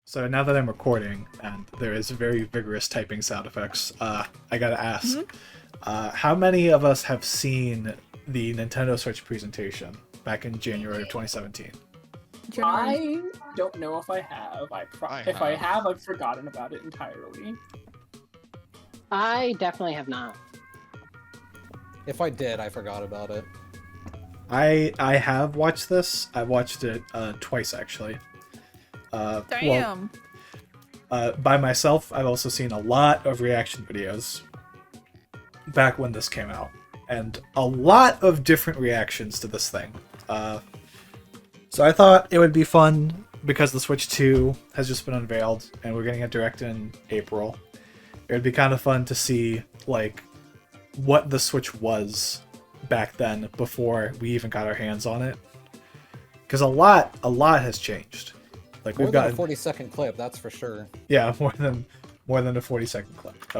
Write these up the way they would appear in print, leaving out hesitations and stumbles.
So now that I'm recording, and there is very vigorous typing sound effects, I gotta ask, how many of us have seen the Nintendo Switch presentation back in January of 2017? I don't know if I have. If I have. have, I've forgotten about it entirely. I definitely have not. If I did, I forgot about it. I have watched this. I've watched it twice, actually. Damn. By myself, I've also seen a lot of reaction videos back when this came out, and a lot of different reactions to this thing. So I thought it would be fun because the Switch 2 has just been unveiled, and we're getting it direct in April. It would be kind of fun to see like what the Switch was back then before we even got our hands on it, because a lot has changed. Like More we've than gotten a 40-second clip, that's for sure. yeah, more than a 40-second clip.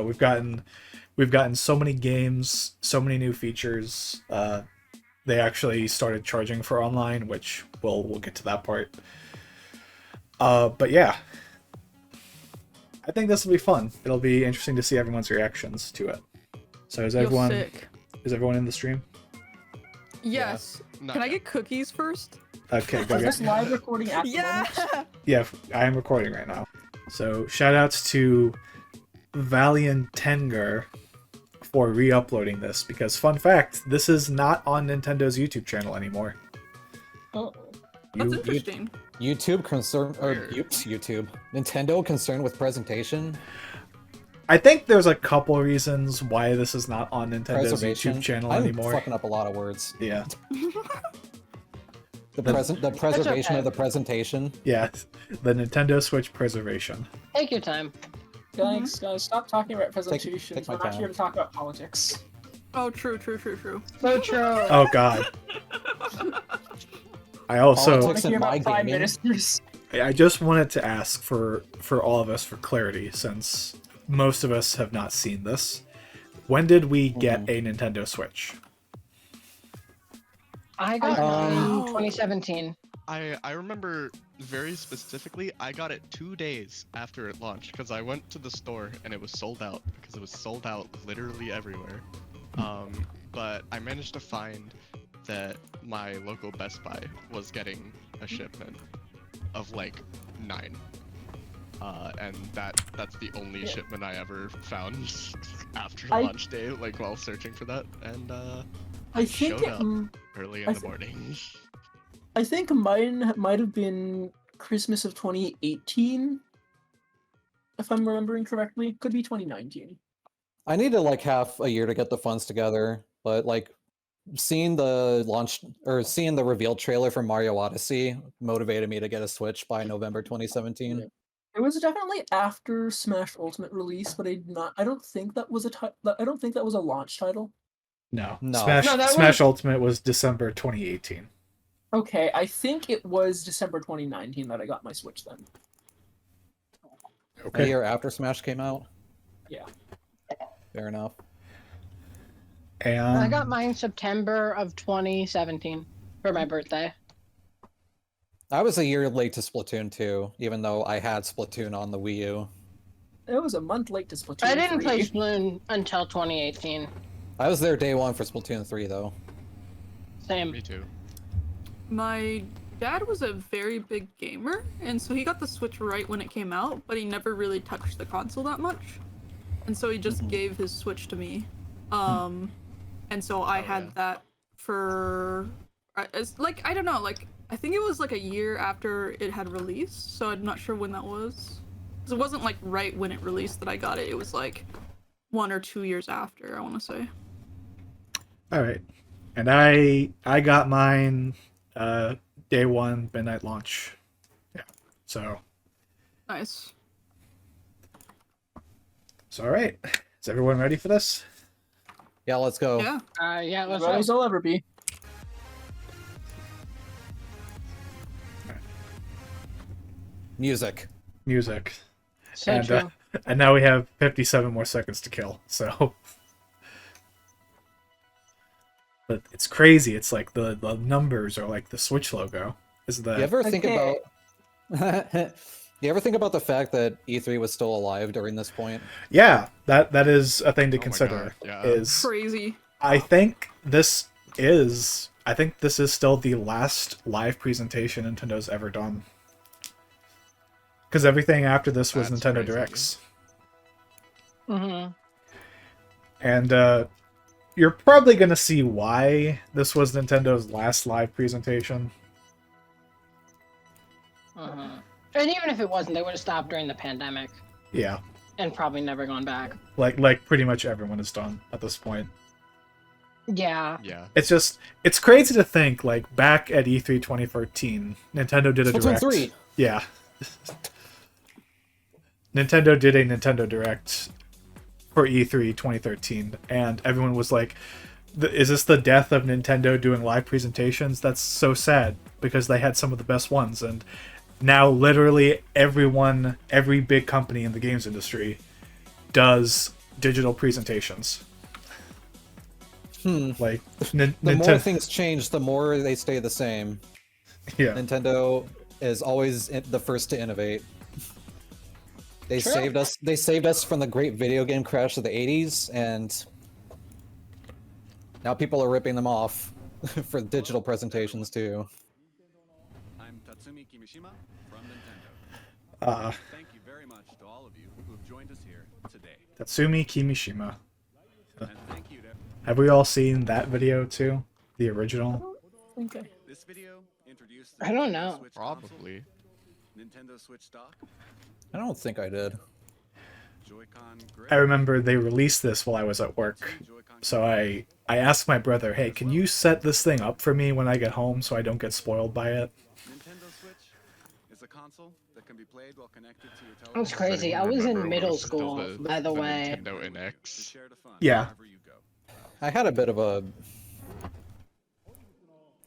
We've gotten so many games, so many new features. They actually started charging for online, which we'll get to that part. But yeah, I think this will be fun. It'll be interesting to see everyone's reactions to it. So is everyone in the stream? Yes. Not Can I yet. get cookies first? Okay, go Is get. this live recording at the moment? Yeah. Yeah, I am recording right now. So shout outs to Valiant Tenger for re-uploading this, because fun fact, this is not on Nintendo's YouTube channel anymore. Oh. That's You, interesting. YouTube concern or Weird. YouTube. Nintendo concerned with presentation. I think there's a couple reasons why this is not on Nintendo's Preservation. YouTube channel I'm anymore. fucking up a lot of words. Yeah, The preservation okay. of the presentation. yeah, the Nintendo Switch preservation. Take your time. Guys, stop talking about presentations. take my We're not time. here to talk about politics. Oh, true. So true. Oh god. I also Politics. We're here my about prime gaming. ministers. I just wanted to ask for all of us for clarity, since most of us have not seen this. When did we get a Nintendo Switch? I got Um, mine in 2017. I remember very specifically, I got it 2 days after it launched because I went to the store and it was sold out because it was sold out literally everywhere. But I managed to find that my local Best Buy was getting a shipment of like 9. And that's the only shipment I ever found after launch day, like while searching for that, and I think showed it, up early in I the morning. I think mine might have been Christmas of 2018, if I'm remembering correctly. Could be 2019. I needed like half a year to get the funds together, but like seeing the reveal trailer for Mario Odyssey motivated me to get a Switch by November 2017. Yeah. It was definitely after Smash Ultimate release, but I don't think that was I don't think that was a launch title. No. No. Smash, No, that Smash was- Ultimate was December 2018. Okay, I think it was December 2019 that I got my Switch then. A Okay. year after Smash came out. Yeah. Fair enough. And I got mine September of 2017 for my birthday. I was a year late to Splatoon 2, even though I had Splatoon on the Wii U. It was a month late to Splatoon I didn't 3. play Splatoon until 2018. I was there day one for Splatoon 3, though. Same. Me too. My dad was a very big gamer, and so he got the Switch right when it came out, but he never really touched the console that much. And so he just gave his Switch to me. And so I had yeah. that for like I don't know, like I think it was like a year after it had released, so I'm not sure when that was. 'Cause it wasn't like right when it released that I got it. It was like 1 or 2 years after, I want to say. all right, and I got mine day one midnight launch. Yeah. So Nice. all right. Is everyone ready for this? Yeah, let's go. Yeah. Yeah, let's As go. I'll ever be. Music. Music. So and true. and now we have 57 more seconds to kill. So but it's crazy. It's like the numbers are like the Switch logo. Is the You ever think Okay. about You ever think about the fact that E3 was still alive during this point? Yeah, that is a thing to Oh my consider. God, yeah. Is Crazy. I think this is still the last live presentation Nintendo's ever done. Because everything after this was That's Nintendo crazy. Directs. Mm-hmm. And you're probably going to see why this was Nintendo's last live presentation. Mm-hmm. And even if it wasn't, they would have stopped during the pandemic Yeah, and probably never gone back. like pretty much everyone is done at this point. Yeah. Yeah. It's crazy to think, like, back at E3 2013, Nintendo did a Splatoon Direct. 3. Yeah. Nintendo did a Nintendo Direct for E3 2013, and everyone was like, is this the death of Nintendo doing live presentations? That's so sad, because they had some of the best ones, and now literally every big company in the games industry does digital presentations. Like, The more Nintendo. things change, the more they stay the same. Yeah. Nintendo is always the first to innovate. They True. saved us. They saved us from the great video game crash of the '80s, and now people are ripping them off for digital presentations too. I'm Tatsumi Kimishima from Nintendo. Uh, Thank you very much to all of you who have joined us here today. Tatsumi Kimishima. And thank you to Have we all seen that video too? The original? Okay. this video introduced the I don't Nintendo know. Switch console, Probably. Nintendo Switch dock, I don't think I did. Joy-Con grip, I remember they released this while I was at work. two Joy-Con So I asked my brother, hey, can you set this thing up for me when I get home so I don't get spoiled by it? Nintendo Switch is a console that can be played while connected to your television. That's crazy. I Anyone was in remember middle was still school, by the way. Nintendo To NX. share the fun Yeah. wherever you go. I had a bit of a.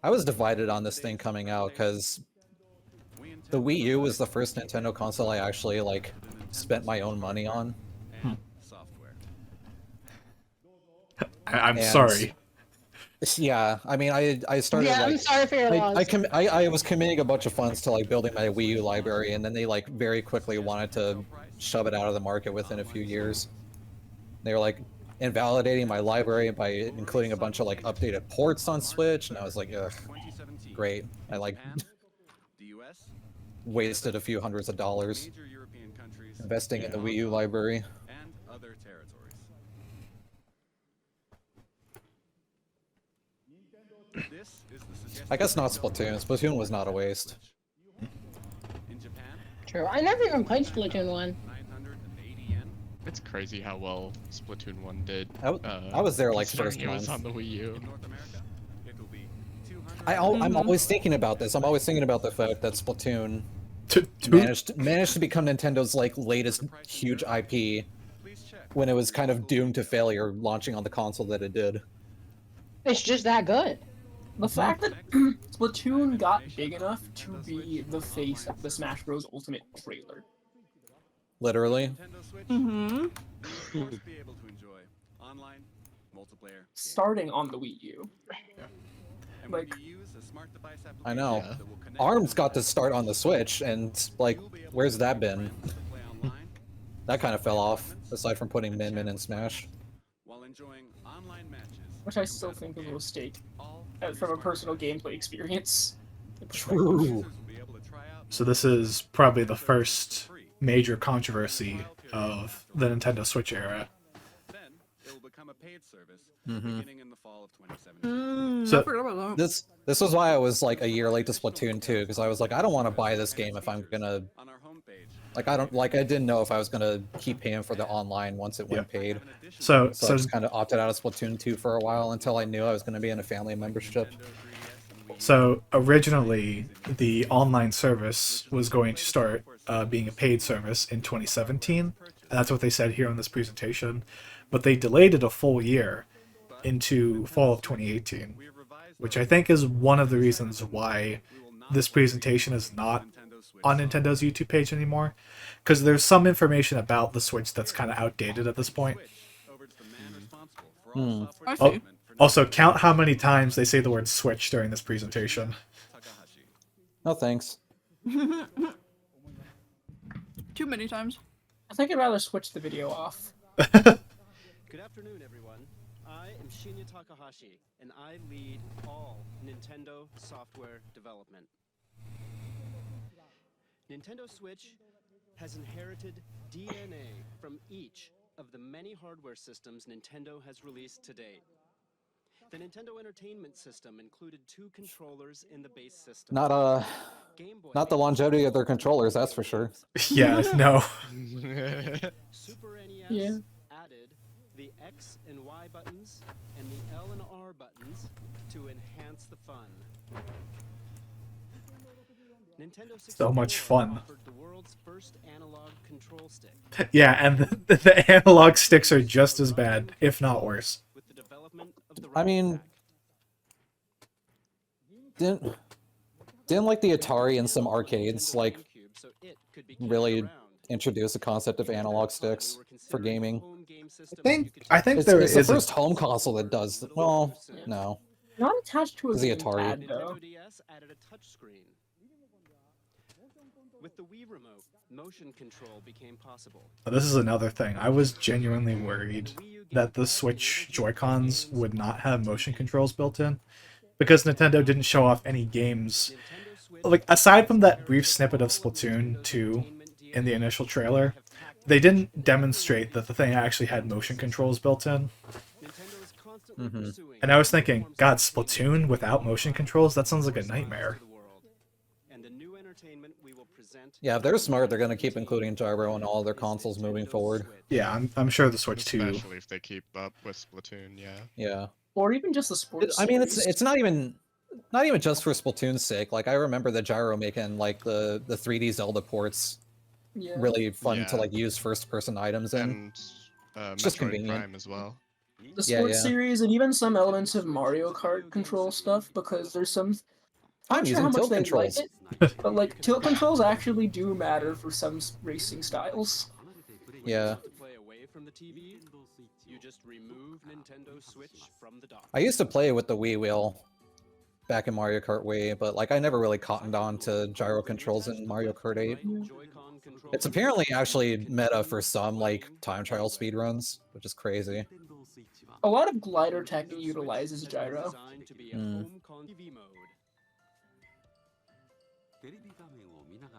I was divided on this thing coming out because We intend the Wii U was the first Nintendo console I actually like spent my own money on. and software. I'm And- sorry. Yeah, I mean, I started Yeah, I'm like sorry for your loss. I was committing a bunch of funds to like building my Wii U library, and then they like very quickly wanted to shove it out of the market within a few years. They were like invalidating my library by including a bunch of like updated ports on Switch, and I was like, ugh, 2017. great. I like Japan, the US, wasted a few hundreds of dollars major European countries, investing in the Wii U library. and other territories. This is the suggested I guess not retail Splatoon. price Splatoon was for not a Nintendo waste. Switch. In Japan, True. I never even played Splatoon 1. 980 yen. It's crazy how well Splatoon 1 did. I was there like considering first it was month. on the Wii U. In North America, it will be 200. I'm always thinking about this. I'm always thinking about the fact that Splatoon To- managed to become Nintendo's like latest huge IP Please check. when it was kind of doomed to failure launching on the console that it did. It's just that good. The fact that Splatoon got big enough to be the face of the Smash Bros. Ultimate trailer. Literally. Nintendo Switch. Mm-hmm. You will of course be able to enjoy online multiplayer. Starting on the Wii U. And when like- you use a smart device application I know. that will connect ARMS got to start on the Switch, and like, you'll be able where's to that play been? friends to play online That kind of fell off, aside from putting Min Min in Smash. while enjoying online matches. Which I still think is a mistake all from a personal gameplay experience. True. So this is probably the first major controversy of the Nintendo Switch era. Then it will become a paid service Mhm. beginning in the fall of 2017. So- I forgot about that. This was why I was like a year late to Splatoon 2, because I was like, I don't want to buy this game if I'm gonna On our homepage, I didn't know if I was gonna keep paying for the online once it went paid. an additional So So I just kind of opted out of Splatoon 2 for a while until I knew I was gonna be in a family membership. Nintendo 3DS and Wii U. So originally, the online service was going to start being a paid service in 2017, and that's what they said here on this presentation. But they delayed it a full year into fall of 2018, We have revised which our I think is one of the reasons why we will not this presentation is not Nintendo Switch on Nintendo's YouTube page anymore, because there's some information about the Switch that's kind of outdated at this point. over to the man responsible for all software I see. development for Also, count how many times they say the word Switch during this presentation. Takahashi. No thanks. Too many times. I think I'd rather switch the video off. Good afternoon, everyone. I am Shinya Takahashi, and I lead all Nintendo software development. Nintendo Switch has inherited DNA from each of the many hardware systems Nintendo has released to date. The Nintendo Entertainment System included 2 controllers in the base system. Game Boy Not the longevity of their controllers, that's for sure. Yeah, no. Super NES Yeah. added the X and Y buttons and the L and R buttons to enhance the fun. Nintendo 64 So much fun. offered the world's first analog control stick. Yeah, and the analog sticks are just as bad, if not worse. With the development of the I mean, didn't like the Atari and some arcades like really introduce the concept of analog sticks for gaming? I think It's, there it's is the a- first home console that does. Well, no. Not attached to a Is the gamepad, Atari. though. Nintendo DS added a touchscreen. With the Wii Remote, motion control became possible. This is another thing. I was genuinely worried that the Switch Joy-Cons would not have motion controls built in, because Nintendo didn't show off any games. Like, aside from that brief snippet of Splatoon 2 in the initial trailer, they didn't demonstrate that the thing actually had motion controls built in. And I was thinking, God, Splatoon without motion controls? That sounds like a nightmare. And the new entertainment we will present. Yeah, if they're smart, they're going to keep including gyro in all their consoles moving forward. Yeah, I'm sure the Switch 2... Especially if they keep up with Splatoon, yeah. Yeah. Or even just the sports. I mean, series. it's not even just for Splatoon's sake. Like, I remember the gyro making like the 3D Zelda ports Yeah. really fun Yeah. to like use first-person items in. And It's just Metroid convenient. Prime as well. The Yeah, sports yeah. series and even some elements of Mario Kart control stuff, because there's some. I'm not sure using how much tilt they controls. like it, but like tilt controls actually do matter for some racing styles. Yeah. To play away from the TV, you just remove Nintendo Switch from the dock. I used to play with the Wii wheel back in Mario Kart Wii, but like I never really cottoned on to gyro controls in Mario Kart 8. Joy-Con controller It's apparently actually meta for some like time trial speedruns, which is crazy. A lot of glider tech utilizes gyro. designed to be a Hmm. home TV mode.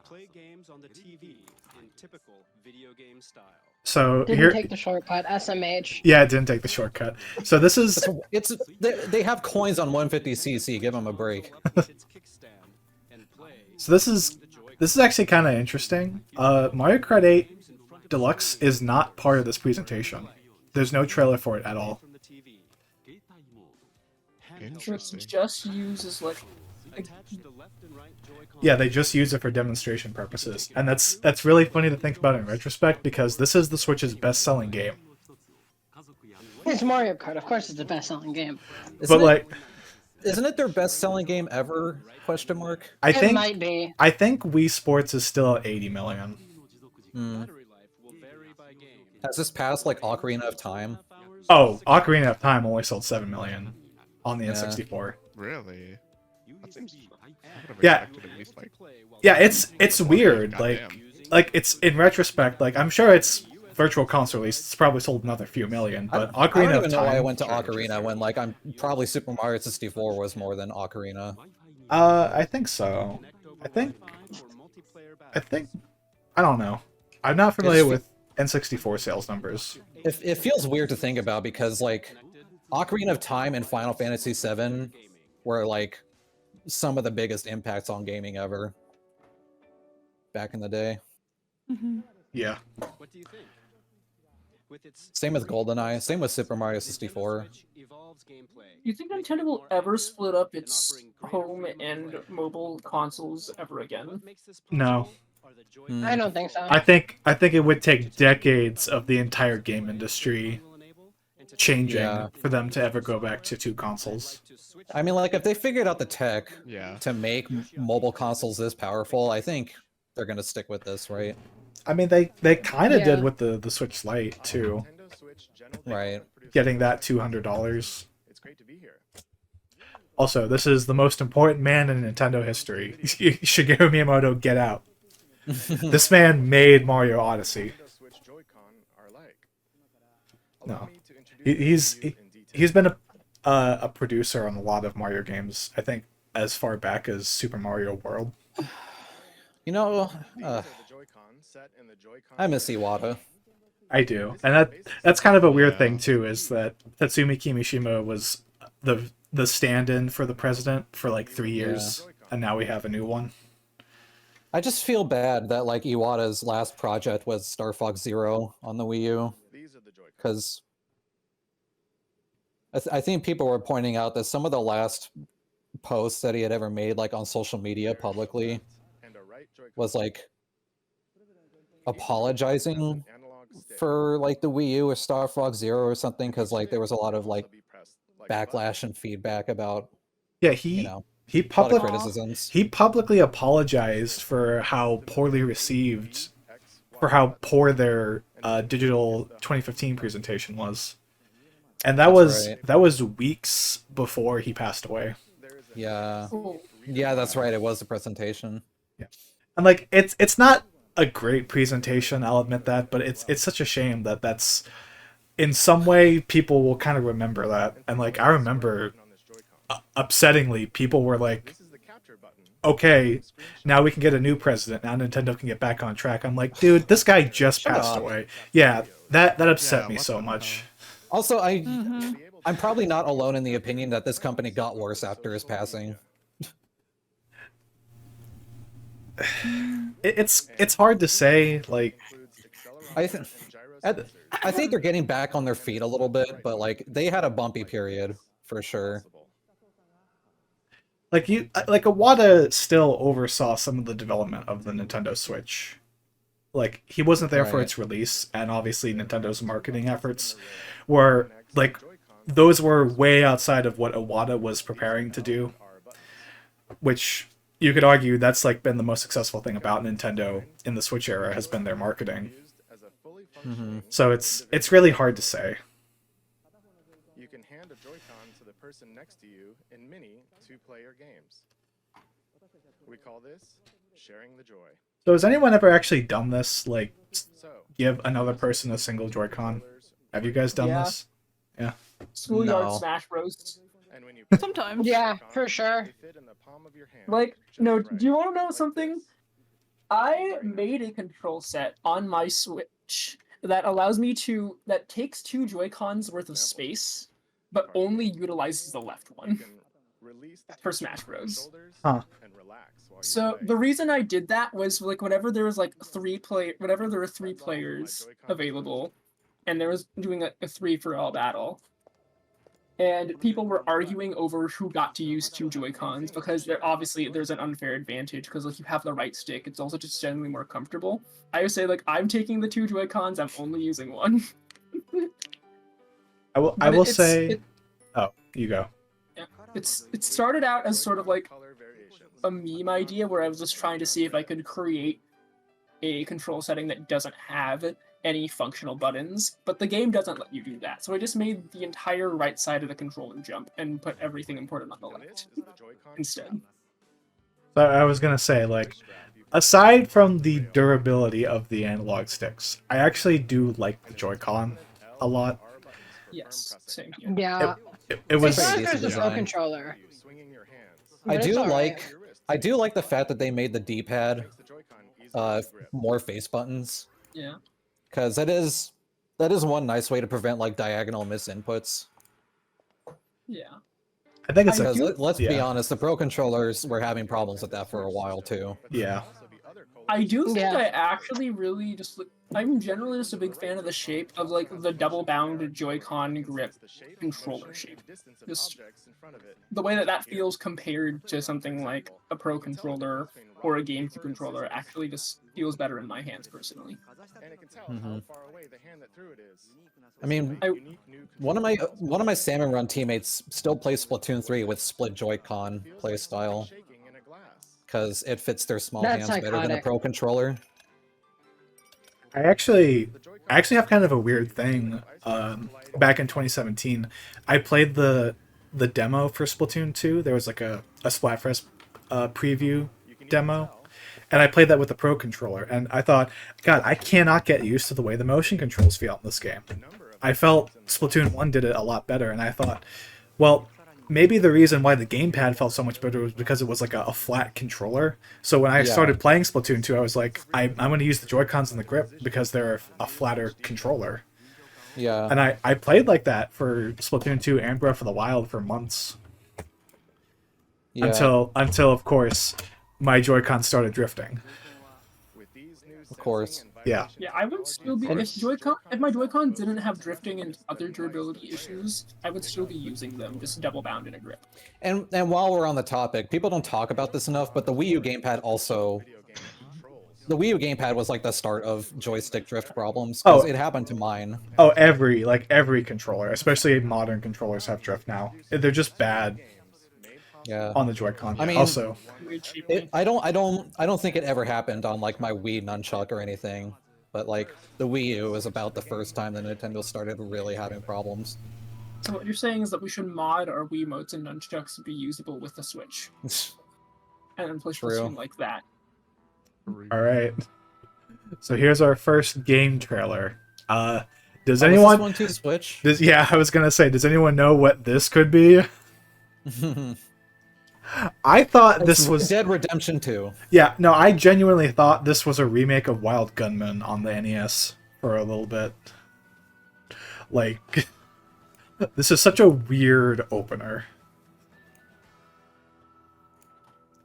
Play games on the TV in typical video game style. So Didn't here... take the shortcut. SMH. Yeah, it didn't take the shortcut. So this is... It's they have coins on 150cc. Give them a break. With its kickstand and play So this is actually kind of interesting. Mario Kart 8 Deluxe is not part of this presentation. There's no trailer for it at all. from the TV. It's Interesting. just used as like Attach the left and right Joy-Con. Yeah, they just use it for demonstration purposes, and that's really funny to think about in retrospect, because this is the Switch's best-selling game. It's Mario Kart. Of course, it's the best-selling game. Isn't it their best-selling game ever? Question mark. I It might be. think Wii Sports is still at 80 million. Battery life will vary by game. Has this passed like Ocarina of Time? Oh, Ocarina of Time only sold 7 million on the Yeah. N64. Really? That seems... I would have Yeah. expected at least like... Yeah, it's weird. Goddamn. Like it's in retrospect. Like I'm sure it's Virtual Console release. It's probably sold another few million. But I Ocarina don't of even know why I Time. went to Ocarina when like I'm probably Super Mario 64 was more than Ocarina. I think so. I think I don't know. I'm not familiar It's- with N64 sales numbers. It feels weird to think about because like Ocarina of Time and Final Fantasy VII were like some of the biggest impacts on gaming ever back in the day. Yeah. What do you think? With its Same with GoldenEye, same with Super Mario 64. evolves gameplay. You think Nintendo will ever split up its home and mobile consoles ever again? What makes this No. possible are the Joy-Con Hmm. I don't think so. I think it would take decades of the entire game industry will enable, and to changing Yeah. for them to ever go back to 2 consoles. to switch I mean, like if they figured out the tech Yeah. to make mobile consoles this powerful, I think they're gonna stick with this, right? I mean, they kind of Yeah. did with the Switch Lite too, Right. getting that $200. It's great to be here. Also, this is the most important man in Nintendo history. Shigeru Miyamoto, get out. This man made Mario Odyssey. No, he's been a producer on a lot of Mario games. I think as far back as Super Mario World. You know, I miss Iwata. I do, and that's kind of a weird Yeah. thing too. Is that Tatsumi Kimishima was the stand-in for the president for like 3 years, and now we have a new one. I just feel bad that like Iwata's last project was Star Fox Zero on the Wii U, because I think people were pointing out that some of the last posts that he had ever made, like on social media publicly, was like apologizing for like the Wii U or Star Fox Zero or something, because like there was a lot of like backlash and feedback about, Yeah, you know, he a lot of public criticisms. he publicly apologized for how poorly received, for how poor their digital 2015 presentation was, and That's right. that was weeks before he passed away. Yeah, Oh, yeah, that's right. It was the presentation. And like it's not a great presentation, I'll admit that, but it's such a shame that that's in some way people will kind of remember that. And like I remember upsettingly people were like, okay, now we can get a new president, now Nintendo can get back on track. I'm like, dude, this guy just Shut passed up. away. Yeah, that upset Yeah, me what so the much. Also, I'm probably not alone in the opinion that this company got worse after his passing. It's hard to say, like I think I think they're getting back on their feet a little bit, but like they had a bumpy period for sure. like Iwata still oversaw some of the development of the Nintendo Switch. Like he wasn't there for Right. its release, and obviously Nintendo's marketing efforts were like those were way outside of what Iwata was preparing to do, which you could argue that's like been the most successful thing about Nintendo in the Switch era has been their marketing. So it's really hard to say. You can hand a Joy-Con to the person next to you in many two-player games. We call this sharing the joy. So has anyone ever actually done this? Like So, give another person a single Joy-Con? Have you guys done Yeah. this? Yeah. Schoolyard No. Smash Bros. and when you Sometimes. Yeah, for sure. they fit in the palm of your hand. Like, just no, right. do you want to know Like something? this. I made a control set on my Switch that allows me to that takes 2 Joy-Cons worth of space, but only utilizes the left You one. can release the For tension Smash from your Bros. shoulders Huh. and relax while you So play. the reason I did that was like whenever there was like whenever there were 3 players available, and there was doing a 3 for all battle, and people were arguing over who got to use 2 Joy-Cons because there's an unfair advantage because like you have the right stick, it's also just generally more comfortable. I would say like I'm taking the 2 Joy-Cons, I'm only using one. I will But say oh, you go. it started out as sort of like Color variations. a meme idea where I was just trying to see if I could create a control setting that doesn't have any functional buttons, but the game doesn't let you do that. So I just made the entire right side of the controller jump and put everything important on the And this left is the Joy-Con instead. strap. So I was gonna say, like, aside from the durability of the analog sticks, I actually do like the Joy-Con a lot. Yes, same here. Yeah. It was As pretty far as the decent Pro design. controller. You swinging your hands. I But do it's all like right. I do like the fact that they made the D-pad Makes the Joy-Con easier to grip. more face buttons, Yeah. because that is one nice way to prevent like diagonal misinputs. Yeah. I think it's I a, Because do- let's be yeah. honest, the Pro controllers were having problems with that for a while too. But there Yeah. can also be other I do think Yeah. I actually really just like I'm generally just a big fan of the shape of like the double bound Joy-Con grip controller shape. Just the way that feels compared to something like a Pro controller or a GameCube controller actually just feels better in my hands personally. And it can tell Mhm. how far away the hand that threw it is. I mean, I- one of my Salmon Run teammates still plays Splatoon 3 with split Joy-Con playstyle Shaking in a glass. because it fits their small That's hands better than a iconic. Pro controller. I actually have kind of a weird thing. Back in 2017, I played the demo for Splatoon 2. There was like a Splatfest preview demo, and I played that with the Pro controller, and I thought, God, I cannot get used to the way the motion controls feel in this game. I felt Splatoon 1 did it a lot better, and I thought, well, maybe the reason why the gamepad felt so much better was because it was like a flat controller. So when I started playing Splatoon 2, I was like, I'm going to use the Joy-Cons and the grip because they're a flatter controller. Yeah. And I played like that for Splatoon 2 and Breath of the Wild for months. Yeah. Until of course, my Joy-Con started drifting. Of course. Yeah. Yeah, I would still be if my Joy-Con didn't have drifting and other durability issues, I would still be using them, just double bound in a grip. And while we're on the topic, people don't talk about this enough, but the Wii U gamepad also. The Wii U gamepad was like the start of joystick drift problems. Oh. It happened to mine. Oh, every controller, especially modern controllers, have drift now. They're just bad. Yeah. On the Joy-Con. I mean, also, I don't think it ever happened on like my Wii nunchuck or anything, but like the Wii U was about the first time that Nintendo started really having problems. So what you're saying is that we should mod our Wiimotes and nunchucks to be usable with the Switch, and then push Splatoon like that. all right. So here's our first game trailer. Does Oh, anyone? was this one to Switch? Yeah, I was gonna say, does anyone know what this could be? I thought this was Dead Redemption 2. Yeah, no, I genuinely thought this was a remake of Wild Gunman on the NES for a little bit. Like, this is such a weird opener.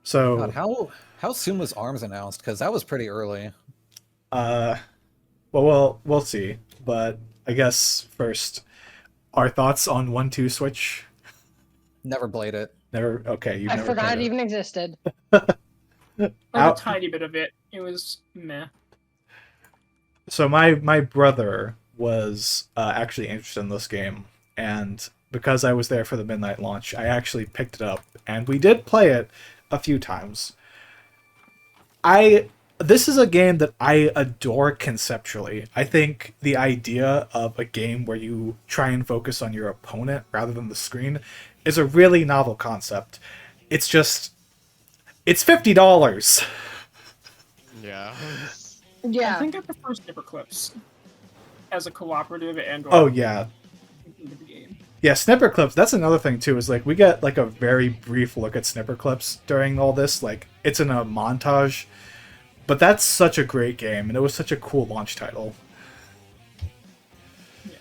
So, God, how soon was ARMS announced? Because that was pretty early. well, we'll see. But I guess first, our thoughts on 1-2 Switch. Never played it. Never. Okay, you've I never forgot played it it. even existed. Like a tiny bit of it. It was meh. So my brother was actually interested in this game, and because I was there for the midnight launch, I actually picked it up, and we did play it a few times. This is a game that I adore conceptually. I think the idea of a game where you try and focus on your opponent rather than the screen is a really novel concept. It's just, it's $50. Yeah. Yeah. I think I prefer Snipper Clips as a cooperative and. Oh yeah. The game. Yeah, Snipper Clips, that's another thing too, is like we get like a very brief look at Snipper Clips during all this. Like it's in a montage. But that's such a great game, and it was such a cool launch title. Yeah.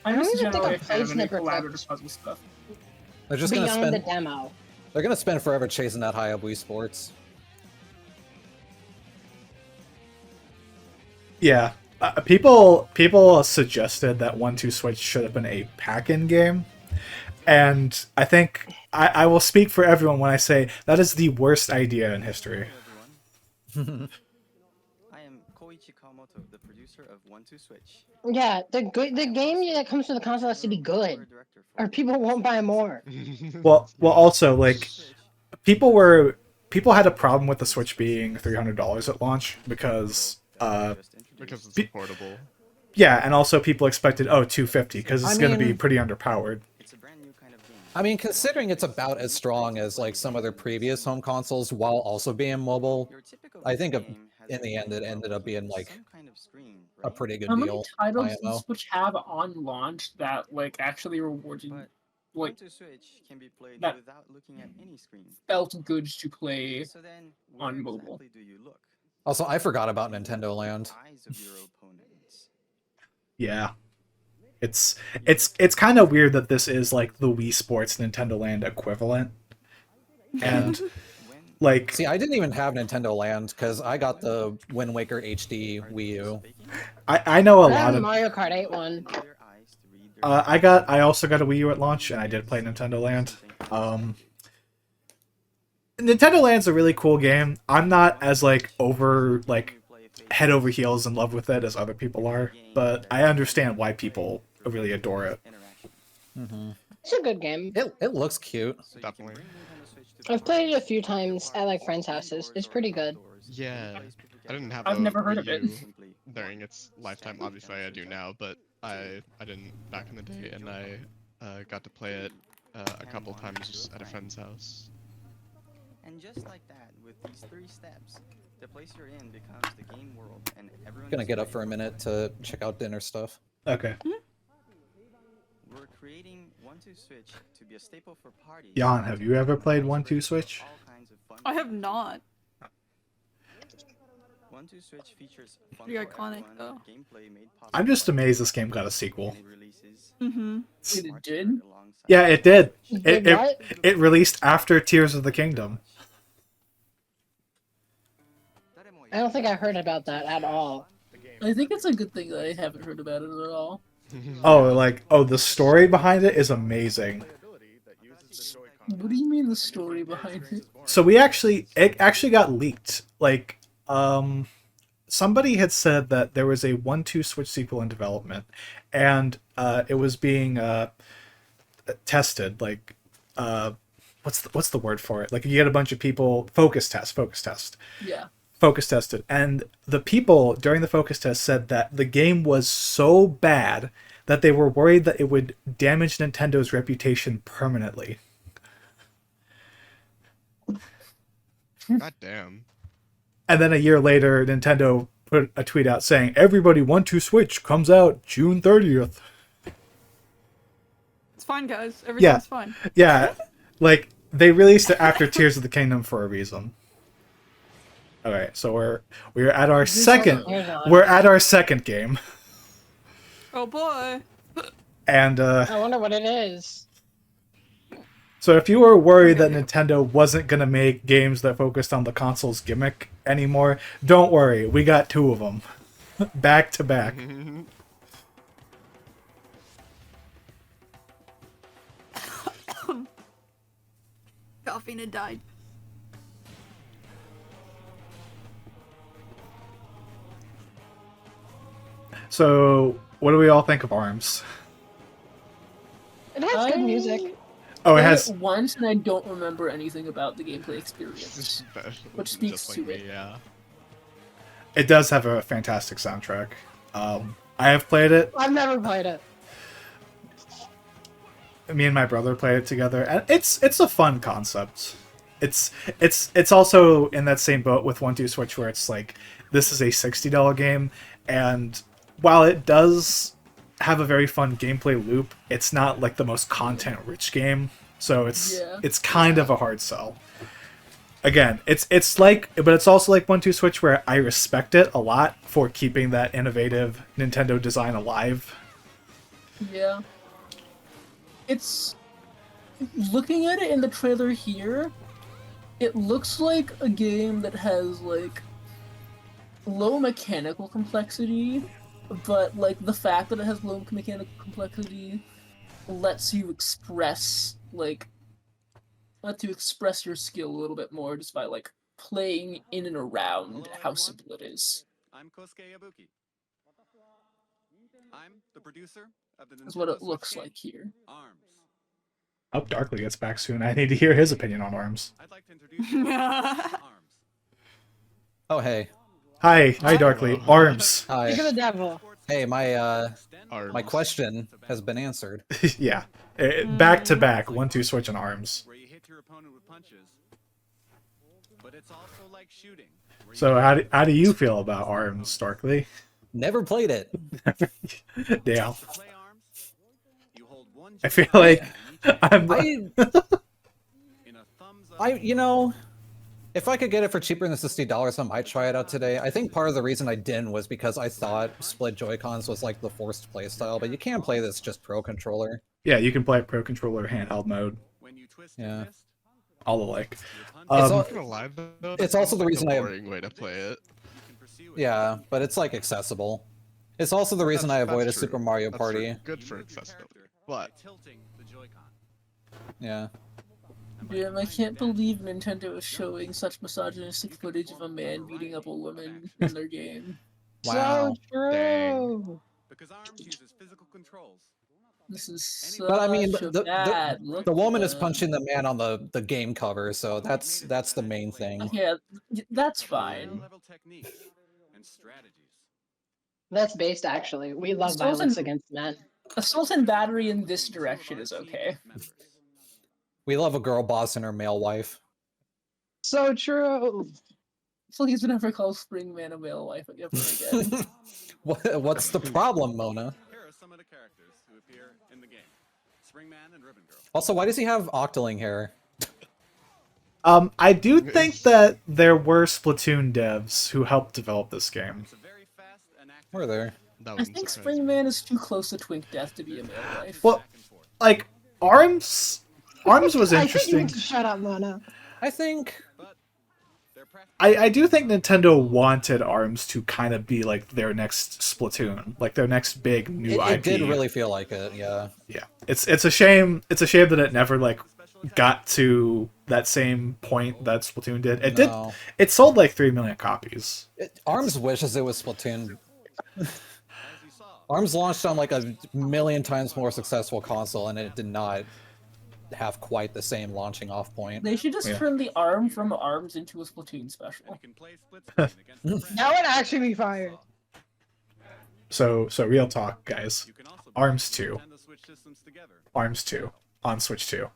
I don't even think generally I've a fan played of any Snipper collaborative Clips. puzzle stuff. They're just gonna Beyond spend. the demo. They're gonna spend forever chasing that high up Wii Sports. Yeah, people suggested that 1-2 Switch should have been a pack-in game, and I think I will speak for everyone when I say that is the worst idea in history. I am Koichi Kawamoto, the producer of 1-2 Switch. Yeah, the game that comes to the console has to be good, or people won't buy more. Well, also like people had a problem with the Switch being $300 at launch because Because it's portable. yeah, and also people expected $250 because it's going to be mean- pretty underpowered. It's a brand new kind of game. I mean, considering it's about as strong as like some other previous home consoles while also being mobile, Your typical I think game has in the end it a ended up being like some kind of screen, a right? pretty good How many deal. titles does IMO. Switch have on launch that like actually rewarded, But like 1-2 Switch can be played that- without looking at any screen. felt good to play? So then, on where mobile. exactly do you look? Also, I forgot about Nintendo Land. Eyes of your opponents. Yeah. It's kind of weird that this is like the Wii Sports Nintendo Land equivalent. And When like See, I didn't even have Nintendo Land because I got the Wind Waker HD Wii U. I know a I have lot the of Mario Kart 8 one. their eyes to read their I also got a Wii U at launch and I did play Nintendo Land. Nintendo Land's a really cool game. I'm not as like head over heels in love with it as other people are, but I understand why people really adore it. interaction. It's a good game. It looks cute. So you can Definitely. bring Nintendo Switch to I've the played it a office, few times at like friends' houses. It's pretty good. Yeah. I didn't have I've a never heard of Wii it. U during its lifetime. Obviously, I do now, but I didn't back in the day, and I got to play it a couple times at a friend's house. And just like that, with these 3 steps, the place you're in becomes the game world, and everyone. Gonna is get up ready for a minute to check out dinner stuff. Okay. We're creating 1-2-Switch to be a staple for parties. Jan, have you ever played 1-2-Switch? All kinds of fun I have not. 1-2-Switch features fun Pretty for iconic, everyone though. gameplay made possible I'm just by amazed this game got a sequel. and it releases Mm-hmm. It did? alongside Yeah, it did. Did It what? it released after Tears of the Kingdom. I don't think I heard about that at all. I think it's a good thing that I haven't heard about it at all. Oh, the story behind it is amazing. What do you mean the story behind it? So it actually got leaked. Like, somebody had said that there was a 1-2-Switch sequel in development, and it was being tested. Like, what's the word for it? Like, you get a bunch of people focus test. Yeah. Focus tested, and the people during the focus test said that the game was so bad that they were worried that it would damage Nintendo's reputation permanently. God damn. And then a year later, Nintendo put a tweet out saying, "Everybody 1-2-Switch comes out June 30th." It's fine, guys. Everything's fine. Yeah, like they released it after Tears of the Kingdom for a reason. All right, so we're at our second game, Oh boy. and I wonder what it is. so if you were worried that Nintendo wasn't gonna make games that focused on the console's gimmick anymore, don't worry, we got 2 of them, back to back. Coughing had died. So, what do we all think of ARMS? It has good music. Oh, it Played has. once, and I don't remember anything about the gameplay experience. Which speaks Just to like me, it. yeah. It does have a fantastic soundtrack. I have played it. I've never played it. Me and my brother played it together, and it's a fun concept. It's also in that same boat with 1-2-Switch, where it's like this is a $60 game, and while it does have a very fun gameplay loop, it's not like the most content-rich game. So it's kind of a hard sell. Again, it's like, but it's also like 1-2-Switch, where I respect it a lot for keeping that innovative Nintendo design alive. Yeah. It's... Looking at it in the trailer here, it looks like a game that has, like, low mechanical complexity, but, like, the fact that it has low mechanical complexity lets you express, like, lets you express your skill a little bit more just by, like, playing in and around how simple it is. I'm Kosuke Yabuki. I'm the producer of the That's what it Nintendo looks Switch like here. game, ARMS. I hope Darkly gets back soon. I need to hear his opinion on ARMS. I'd like to introduce you to ARMS. Oh hey, Hi, Darkly. ARMS. hi. Look at the devil. Hey, my Arms. question has been answered. Yeah, back to back, 1-2-Switch and ARMS. Where you hit your opponent with punches. But it's also like shooting. where you So how do you feel about ARMS, Darkly? Never played it. Yeah, play ARMS, you hold one I feel joystick like in each I'm. I in a thumbs up. you know, if I could get it for cheaper than $60, I might try it out today. I think part of the reason I didn't was because I thought split Joy-Cons was like the forced play style, but you can play this just Pro Controller. Yeah, you can play Pro Controller handheld mode, When you twist Yeah. your wrist, all alike. your punch, It's Um, all- Not gonna lie, though, it's also the like reason a I have- boring way to play it. you can pursue it. Yeah, but it's like accessible. It's also the reason I That's avoid a true. Super Mario That's Party. true. Good for You move your accessibility. character But by tilting the Joy-Con. Yeah. And by Yeah, I combining can't them, believe Nintendo is showing such misogynistic footage of a man beating up a woman in their game. Wow. So true. because ARMS uses physical controls. This is such But I mean, a bad look. the woman is at punching the man on the game cover, so that's the main thing. Yeah, that's High fine. level techniques and strategies. That's based actually. We love Assault and- violence against men. Assault and battery in this direction is okay. We love a girl boss and her male wife. So true. Please never call Springman a male wife ever again. What's the problem, Mona? Here are some of the characters who appear in the game. Springman and Ribbon Girl. Also, why does he have Octoling hair? I do think that there were Splatoon devs who helped develop this game. It's a very fast and active Were there? That I wouldn't think surprise me. Springman is too close to Twink Death to be a male wife. Well, like Arms was I think you interesting. need to shut up, Mona. I think I do think Nintendo wanted Arms to kind of be like their next Splatoon, like their next big new it IP. did really feel like it. Yeah. Yeah, it's a shame. It's a shame that it never like got to that same point that Splatoon did. It did. No. It sold like 3 million copies. Arms wishes it was Splatoon. Arms launched on like a million times more successful console, and it did not have quite the same launching off point. They should just Yeah. turn the arm from Arms into a Splatoon special. You can play split screen against a friend. That would actually be fire. So real talk, guys. You can also Arms bring 2. Nintendo Switch systems together. Arms 2 on Switch 2.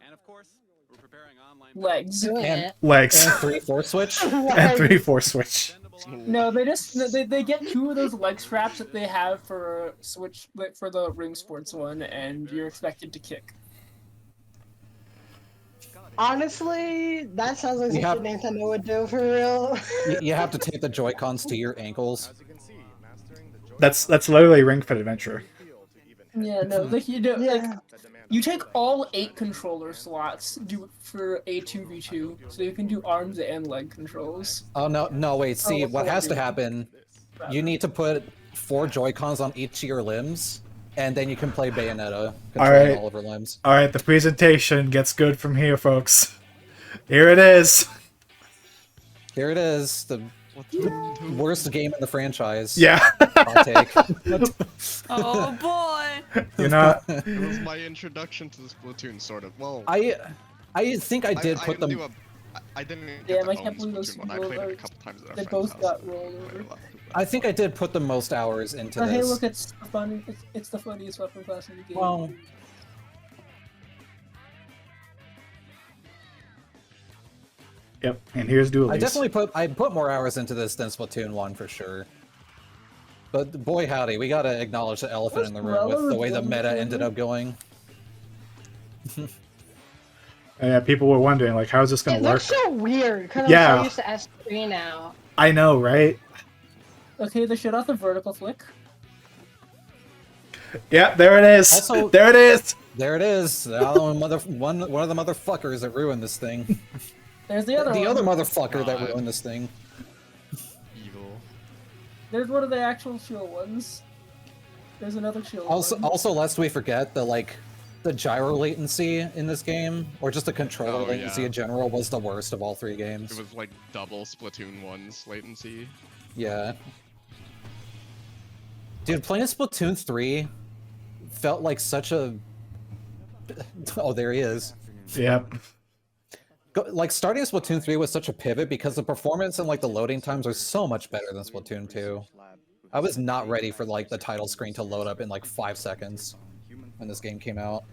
And of course, we're preparing online Legs. And Legs and 3-4 Switch. and 3-4 Switch. No, they get 2 of those leg straps that they have for Switch for the Ring Sports one, and you're expected to kick. Honestly, that sounds like You something Nintendo would do for real. You have to tape the Joy-Cons to your ankles. As you can see, mastering the Joy-Con That's literally Ring Fit Adventure. feel to even Yeah, no, like you do. Like Yeah. that demand you take all 8 controller slots, do it for a 2v2, so you can do arms and leg controls. Oh no, wait. See, what's what the has to idea? happen? You need to put 4 Joy-Cons on each of your limbs, and then you can play Bayonetta, controlling Alright. all of her limbs. All right, the presentation gets good from here, folks. Here it is. Here it is, the worst game in the franchise. Yeah, Hot take. Oh boy! you're not. It was my introduction to the Splatoon, sort of. Well, I think I did put them. knew I didn't get Damn, the I can't own believe those Splatoon one. I people played it are- a couple times at our they friend's both house. got rolled over. I think I did put the most hours into Oh, hey, this. look, it's the fun. It's the funniest weapon class in the game. Well, Yep, and here's Dualies. I definitely put more hours into this than Splatoon 1 for sure. But boy howdy, we gotta acknowledge the elephant in the room with the way the meta ended up going. And yeah, people were wondering like, how is this It gonna work? looks so weird because Yeah. I'm so used to S3 now. I know, right? Okay, they shut off the vertical flick. Yeah, there it is. Also- there it is. There it is. The other one of the motherfuckers that ruined this thing. There's the other The one. other motherfucker that God. ruined this thing. Evil. There's one of the actual chill ones. There's another chill one. Also, lest we forget the gyro latency in this game, or just the controller Oh, latency yeah. in general, was the worst of all 3 It games. was like double Splatoon 1's latency. Yeah. Dude, playing Splatoon 3 felt like such a... Oh, there he is. Yep. Like, starting Splatoon 3 was such a pivot because the performance and, like, the loading times are so much better than Splatoon 2. I was not ready for, like, the title screen to load up in, like, 5 seconds when this game came out.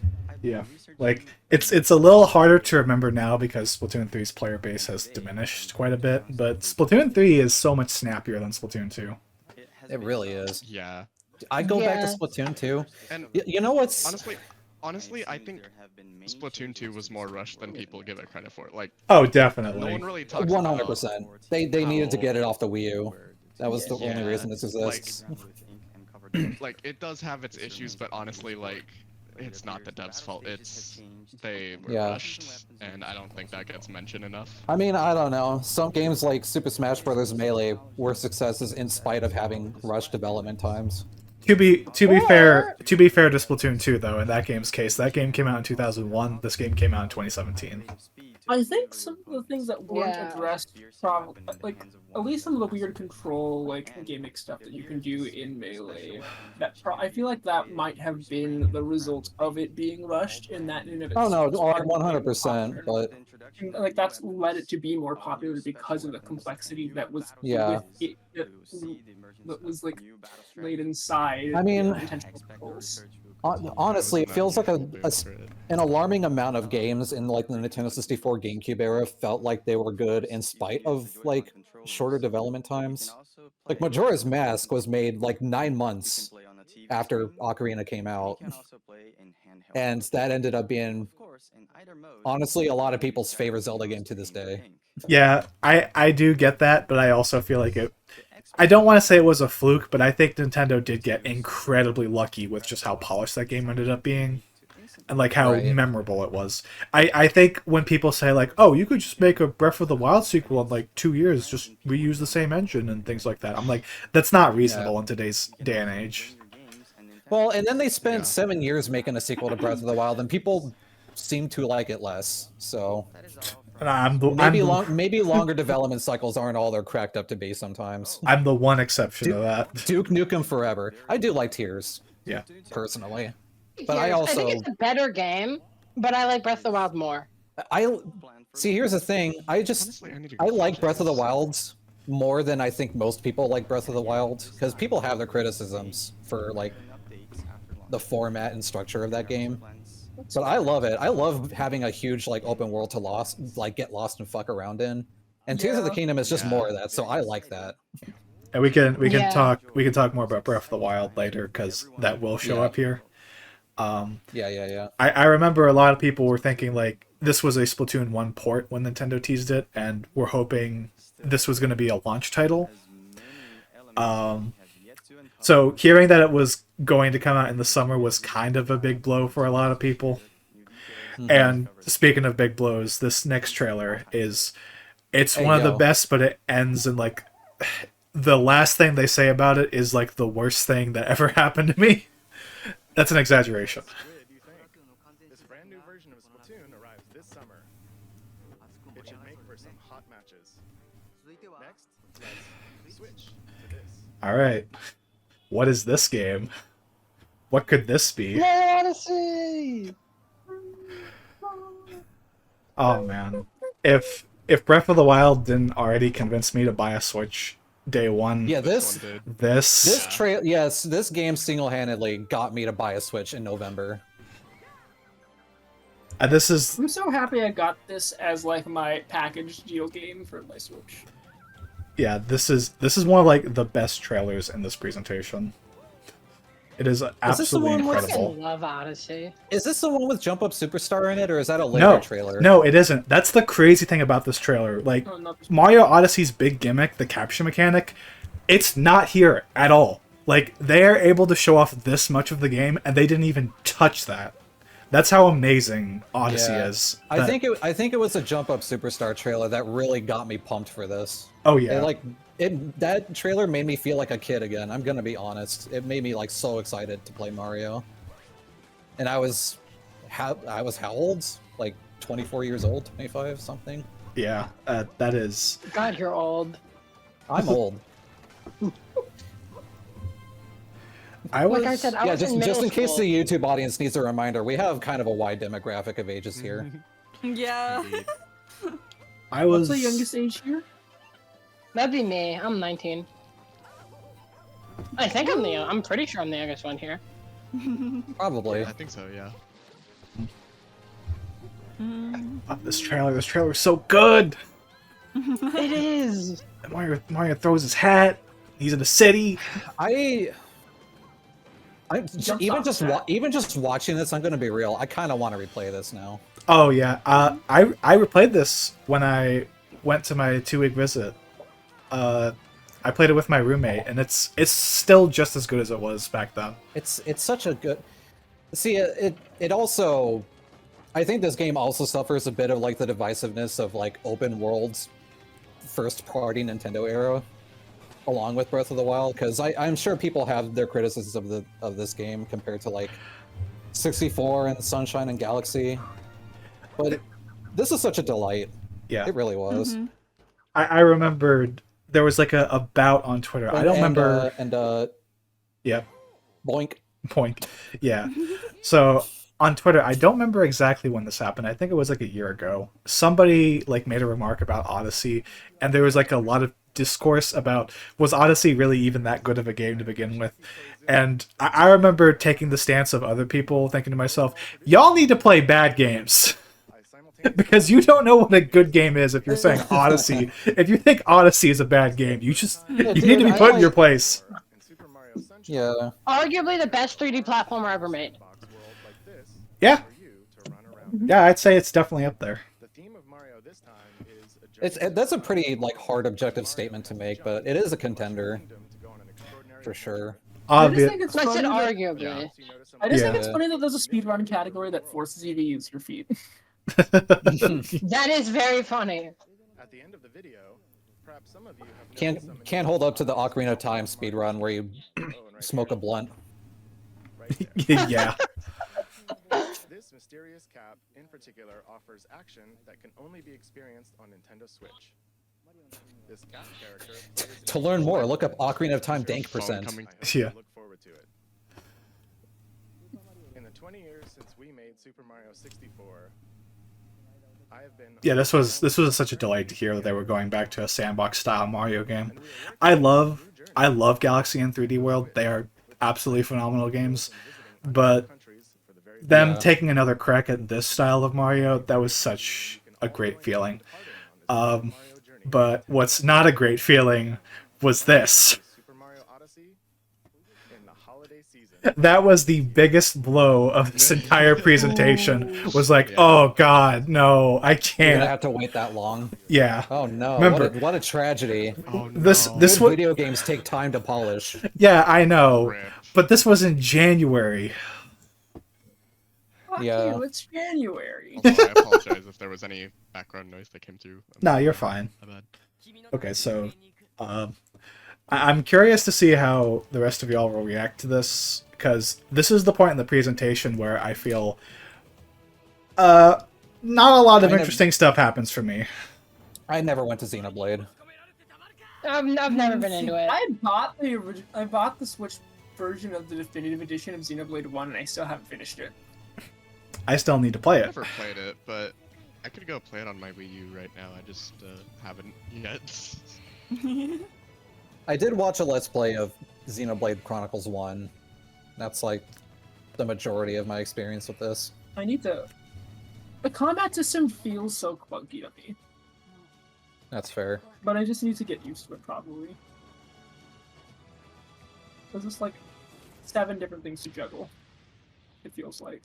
Yeah. Like it's a little harder to remember now because Splatoon 3's player base has diminished quite a bit, but Splatoon 3 is so much snappier than Splatoon 2. It really is. Yeah. I go back Yeah. to Splatoon 2. And You know what's... honestly, I think Splatoon 2 was more rushed than people give it credit for. Like, Oh, no definitely. one really talks 100%. They needed to how- get it off the Wii U. That was the Yeah, only reason this exists. like it does have its issues, but honestly, like it's not the devs' fault. It's they were Yeah. rushed, and I don't think that gets mentioned enough. I mean, I don't know. Some games like Super Smash Bros. Melee were successes in spite of having rushed development times. To be fair to Splatoon 2 though, in that game's case, that game came out in 2001. This game came out in 2017. I think some of the things that weren't Yeah. addressed, probably like at least some of the weird control, like gimmick stuff that you can do in Melee. I feel like that might have been the result of it being rushed, in that in of Oh no, itself. 100%. But And, like that's led it to be more popular because of the complexity that was Yeah. with it, that was like laid inside. I mean- the intentional controls. Honestly, it feels like Unusual move for it. an alarming amount of games in like the Nintendo 64 GameCube era felt like they were good in spite of like shorter development times. Like Majora's Mask was made like 9 months after Ocarina came out, and that ended up being honestly a lot of people's favorite Zelda game to this day. Yeah, I do get that, but I also feel like it. I don't want to say it was a fluke, but I think Nintendo did get incredibly lucky with just how polished that game ended up being, and like how Right. memorable it was. I think when people say like, "Oh, you could just make a Breath of the Wild sequel in like 2 years, just reuse the same engine and things like that," I'm like, that's not reasonable in today's day and age. Well, and then they spent Yeah. 7 years making a sequel to Breath of the Wild, and people seem to like it less. So And maybe longer development cycles aren't all they're cracked up to be sometimes. I'm the one exception to that. Duke Nukem Forever. I do like Tears, Yeah. personally. But I I also think it's a better game, but I like Breath of the Wild more. I see. Here's the thing. Honestly, I need to go I like Breath of the this. Wild more than I think most people like Breath of the Wild, because people have their criticisms for like the format and structure of that game. But I love it. I love having a huge like open world to get lost and fuck around in. And Tears of the Yeah. Kingdom is just Yeah. more of that, so I like that. And we can Yeah. talk more about Breath of the Wild later because that will show Yeah. up here. Yeah. I remember a lot of people were thinking like this was a Splatoon 1 port when Nintendo teased it, and were hoping this was going to be a launch title. So hearing that it was going to come out in the summer was kind of a big blow for a lot of people. And speaking of big blows, this next trailer it's Hey, one of the yo. best, but it ends in like the last thing they say about it is like the worst thing that ever happened to me. That's an exaggeration. Squid, you think? This brand new version of Splatoon arrives this summer. It should make for some hot matches. Next, let's switch to this. All right. What is this game? What could this be? Odyssey! Oh man. If Breath of the Wild didn't already convince me to buy a Switch day one, Yeah, This this one did. this game single-handedly got me to buy a Switch in November. this is I'm so happy I got this as like my packaged deal game for my Switch. yeah, this is one of like the best trailers in this presentation. It is this the absolutely one with- I incredible. love Odyssey. Is this the one with Jump Up Superstar in it, or is that a later No, trailer? no, it isn't. That's the crazy thing about this trailer. Like Oh, no. Mario Odyssey's big gimmick, the capture mechanic, it's not here at all. Like they are able to show off this much of the game, and they didn't even touch that. That's how amazing Odyssey Yeah. is. I That- think it was a Jump Up Superstar trailer that really got me pumped for this. Oh yeah. That trailer made me feel like a kid again. I'm gonna be honest. It made me like so excited to play Mario. And I was how old? Like 24 years old, 25 something. Yeah, that is. God, you're old. I'm old. I was. Like I said, I Yeah, was in just middle in case school. the YouTube audience needs a reminder, we have kind of a wide demographic of ages here. Yeah. Indeed. I What's was. the youngest age here? That'd be me. I'm 19. I think I'm pretty sure I'm the youngest one here. Probably. I think so, yeah. Oh, this trailer is so good. It is. And Mario throws his hat. He's in the city. I Jumps even off just that. even just watching this, I'm gonna be real. I kind of want to replay this now. Oh yeah. I replayed this when I went to my 2-week visit. I played it with my roommate, and it's still just as good as it was back then. It's such a good. See, it also. I think this game also suffers a bit of like the divisiveness of like open worlds, first party Nintendo era, along with Breath of the Wild, because I'm sure people have their criticisms of this game compared to like 64 and Sunshine and Galaxy, but this is such a delight. Yeah. It really was. I remembered there was like a bout on Twitter. I don't remember. Yeah. Boink. Point. Yeah. So on Twitter, I don't remember exactly when this happened. I think it was like a year ago. Somebody like made a remark about Odyssey, and there was like a lot of discourse about was Odyssey really even that good of a game to begin with. And I remember taking the stance of other people, thinking to myself, y'all need to play bad games. Because you don't know what a good game is if you're saying Odyssey. If you think Odyssey is a bad game, you need to be put in your place. Yeah. Arguably the best 3D platformer ever made. Yeah. Yeah, I'd say it's definitely up there. That's a pretty like hard objective statement to make, but it is a contender for sure. I just think it's I funny said that- arguably. I just Yeah. think it's funny that there's a speedrun category that forces you to use your feet. That is very funny. At the end of the video, perhaps some of you have noticed some Can't hold up to the Ocarina of Time speedrun where you smoke a blunt. right there. Yeah. This mysterious cap, in particular, offers action that can only be experienced on Nintendo Switch. This cap character plays an To learn more, look up Ocarina of Time dank Phone percent. coming- I hope Yeah. you look forward to it. In the 20 years since we made Super Mario 64, I have been Yeah, this was such a delight to hear that they were going back to a sandbox style Mario game. I love Galaxy and 3D World. They are absolutely phenomenal games. But them Yeah. taking another crack at this style of Mario, that was such a great feeling. But what's not a great feeling was this. Super Mario Odyssey in the holiday season. That was the biggest blow of this entire presentation. Was like, Yeah. oh god, no, I You're gonna can't. have to wait that long. Yeah. Oh no! Remember- what a tragedy. Oh, This no. this Good was video games take time to polish. yeah, I know. Rip. But this was in January. Fuck Yeah. you, it's January. Also, I apologize if there was any background noise that came through. No, you're fine. My bad. Okay, so I'm curious to see how the rest of y'all will react to this, because this is the point in the presentation where I feel not a lot of I nev- interesting stuff happens for me. I never went to Xenoblade. I've never been into it. I bought the Switch version of the definitive edition of Xenoblade 1 and I still haven't finished it. I still need to play I it. never played it, but I could go play it on my Wii U right now. I just haven't yet. I did watch a Let's Play of Xenoblade Chronicles 1. That's like the majority of my experience with this. I need to... The combat system feels so clunky to me, That's fair. but I just need to get used to it probably. There's just like 7 different things to juggle, it feels like.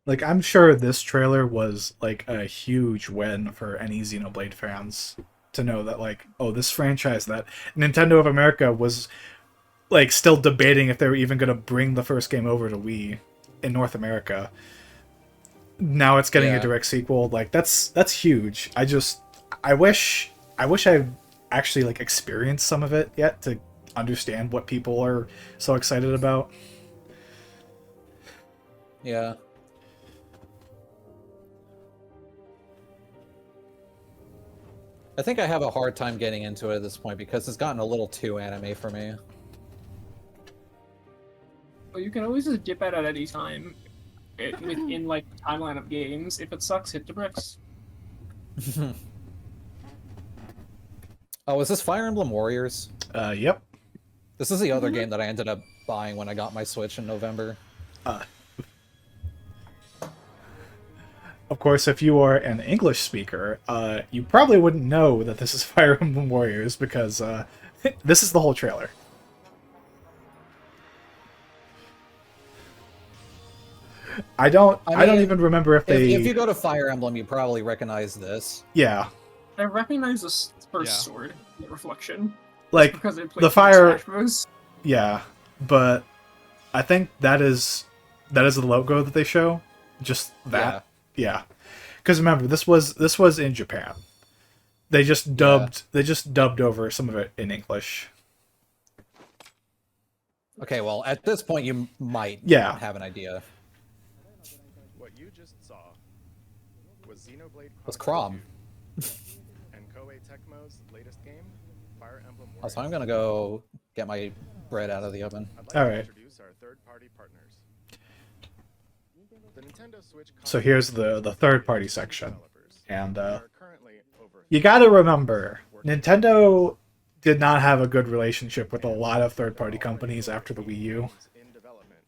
Like, I'm sure this trailer was like a huge win for any Xenoblade fans to know that, like, oh, this franchise that Nintendo of America was like still debating if they were even going to bring the first game over to Wii in North America. Now it's getting Yeah. a direct sequel. Like, that's huge. I wish I actually like experienced some of it yet to understand what people are so excited about. Yeah. I think I have a hard time getting into it at this point because it's gotten a little too anime for me. But you can always just dip out at any time within like the timeline of games. If it sucks, hit the bricks. Oh, is this Fire Emblem Warriors? Yep. This is the other game that I ended up buying when I got my Switch in November. Of course, if you are an English speaker, you probably wouldn't know that this is Fire Emblem Warriors because this is the whole trailer. I don't mean, even remember if they. If you go to Fire Emblem, you probably recognize this. Yeah, I recognize this first Yeah. sword, the reflection, like because it the fire. Smash Bros. Yeah, but I think that is the logo that they show. Just that. Yeah. Because remember, this was in Japan. They just dubbed over some of it in English. Okay, well, at this point, you might Yeah. have an idea. What you just saw was Xenoblade What's Chronicles Crom? 2 and Koei Tecmo's latest game, Fire Emblem Warriors. So I'm gonna go get my bread out of the oven. I'd like All to right. introduce our third-party partners. The Nintendo Switch So here's the third party section, developers. And There are currently over you got to remember, Nintendo did not have a good relationship with a lot of third-party companies after the Wii U. games in development.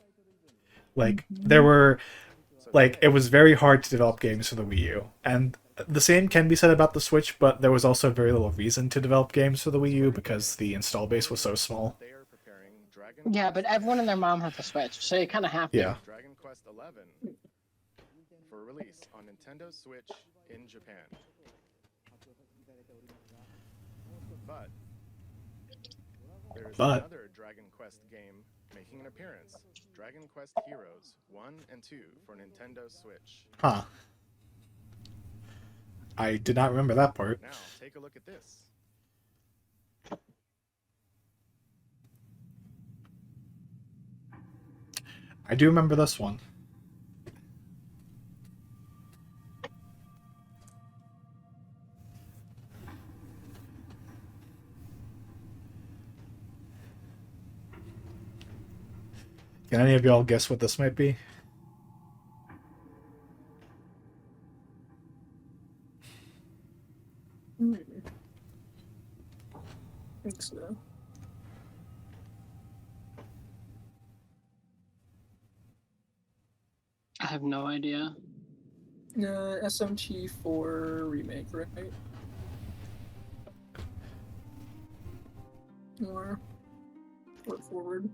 Like it was very hard to develop games for the Wii U, and the same can be said about the Switch, but there was also very little reason to develop games for the Wii U because the install base was so small. They are preparing Dragon Yeah, but everyone and their mom has a Switch, so you kind of have to. Yeah. Dragon Quest XI for release on Nintendo Switch in Japan. But there is But- another Dragon Quest game making an appearance. Dragon Quest Heroes 1 and 2 for Nintendo Switch. Huh. I did not remember that part. Now, take a look at this. I do remember this one. Can any of y'all guess what this might be? I think so. I have no idea. SMT4 remake, right? Or work forward.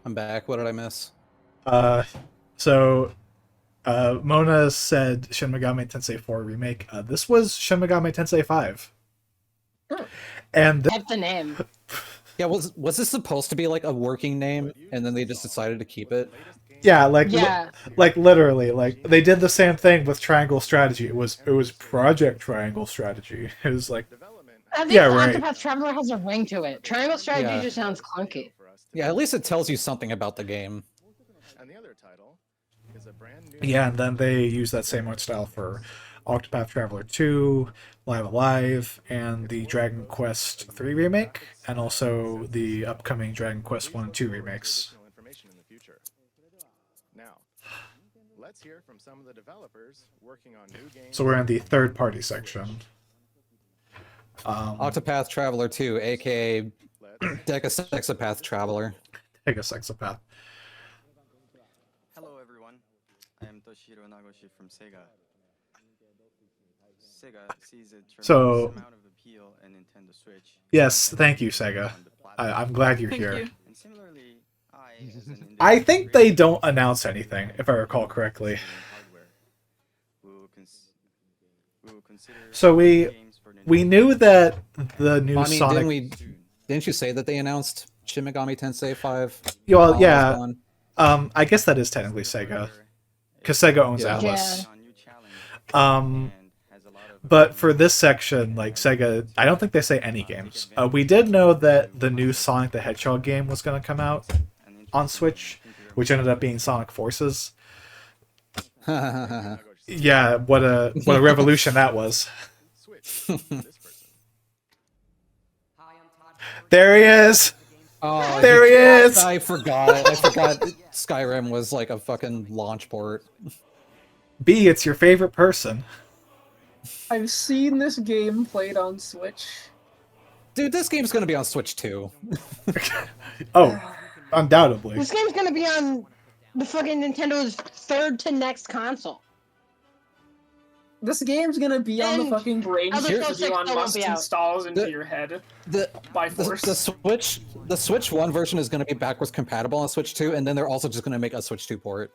I'm back. What did I miss? So Mona said Shin Megami Tensei 4 remake. This was Shin Megami Tensei 5. Oh. And That's the name. Yeah, was this supposed to be like a working name, and then they just decided to keep it? yeah, like literally, like they did the same thing with Triangle Strategy. It was Project Triangle Strategy. It was like, I think Yeah, right. Octopath Traveler has a ring to it. Triangle Strategy Yeah. just sounds clunky. Yeah, at least it tells you something about the game. And the other title is a brand new yeah, and then they used that same art style for Octopath Traveler 2, Live Alive, and the Dragon Quest 3 remake, and also the upcoming Dragon Quest 1 and 2 remakes. additional information in the future. Now, let's hear from some of the developers working on new games. So we're in the third party section. Octopath Traveler 2, aka Let's Decasexopath Traveler. Take a sexopath. Hello everyone, I am Toshiro Nagoshi from Sega. Sega sees a tremendous So- amount of appeal in Nintendo Switch. Yes, thank you, Sega. On the platform. I'm glad you're Thank here. you. And similarly, as an I industry think they creator, don't announce anything, if I recall correctly. hardware, we will consider So we games for we Nintendo knew that the new I mean, Sonic. didn't you say that they announced Shin Megami Tensei 5? Well, while I was yeah. gone? I guess that is technically Sega, because Sega owns Yeah. Atlas. Um, But for this section, like Sega, I don't think they say any games. We did know that the new Sonic the Hedgehog game was going to come out on Switch, which ended up being Sonic Forces. Yeah, what a revolution that was. Switch to this person. There he is. Oh, There he is. I forgot Skyrim was like a fucking launch port. B, it's your favorite person. I've seen this game played on Switch. Dude, this game's gonna be on Switch too. Oh, undoubtedly. This game's gonna be on the fucking Nintendo's third to next console. This game's gonna be on the And fucking brain Elder chip Scrolls that 6 Elon still won't Musk be out. installs into The- your head The by the, force. the Switch 1 version is gonna be backwards compatible on Switch 2, and then they're also just gonna make a Switch 2 port.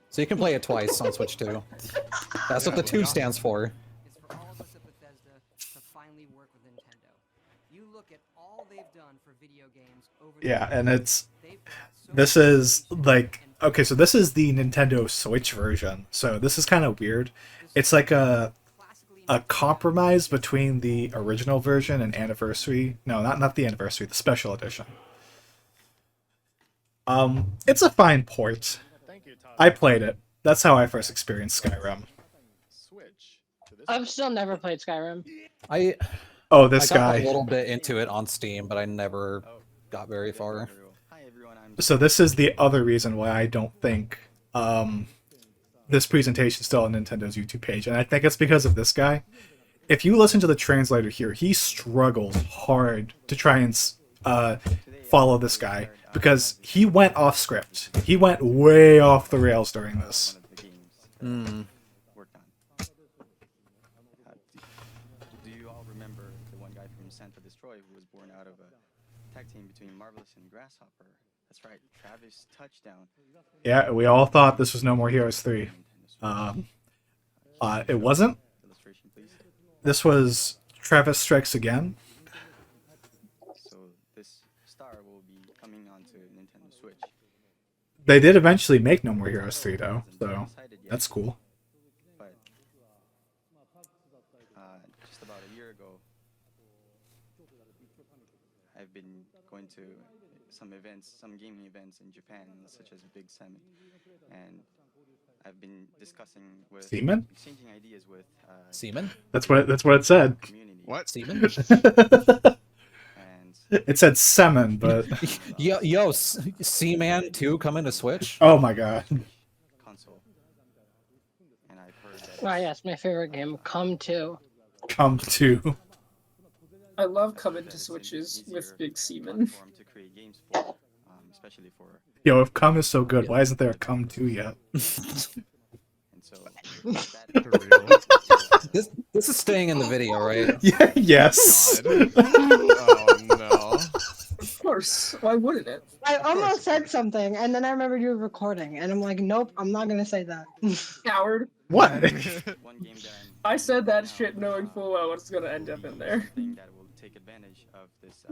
So you can play it twice on Switch 2. That's what the 2 stands for. is for all of us at Bethesda to finally work with Nintendo. You look at all they've done for video games over the Yeah, years. and it's They've got so this many is games like and okay, so this is the Nintendo Switch version. So this is kind of weird. It's like a classically compromise between the original version and anniversary. No, not the anniversary, the special edition. It's a fine port. Thank you, Todd. I played it. That's how I first experienced Skyrim. Switch to this I've still never played Skyrim. I Oh, this I got a guy. little bit into it on Steam, but I never got very far. Hi everyone, I'm So this is the other reason why I don't think this presentation still on Nintendo's YouTube page, and I think it's because of this guy. If you listen to the translator here, he struggles hard to try and follow this guy because he went off script. He went way off the rails during this. Hmm. Worked on. Do you all remember the one guy from Santa Destroy who was born out of a tag team between Marvelous and Grasshopper? That's right, Travis Touchdown. Yeah, we all thought this was No More Heroes 3. It wasn't. Illustration, please. This was Travis Strikes Again. So this star will be coming onto Nintendo Switch. They did eventually make No More Heroes 3, though, so that's cool. But just about a year ago, I've been going to some events, some gaming events in Japan, such as Big Semen, and I've been discussing with Semen? exchanging ideas with Semen? That's what it said. community. What? Semen? And It said Semen, but Yo, Seaman 2 coming to Switch? oh my god. console. And I've heard that Oh yes, my favorite game. Come to. Come to. I love coming to Switches with Big Semen. platform to create games for, especially for. Yo, if Come is so good, why isn't there a Come to yet? And so For real? This is staying in the video, right? Yeah, yes. God. Oh no. Of course, why wouldn't it? I almost said something, and then I remembered you were recording, and I'm like, nope, I'm not gonna say that. Coward. What? one game that I said that shit knowing full well what's gonna end up in there. thing that will take advantage of this.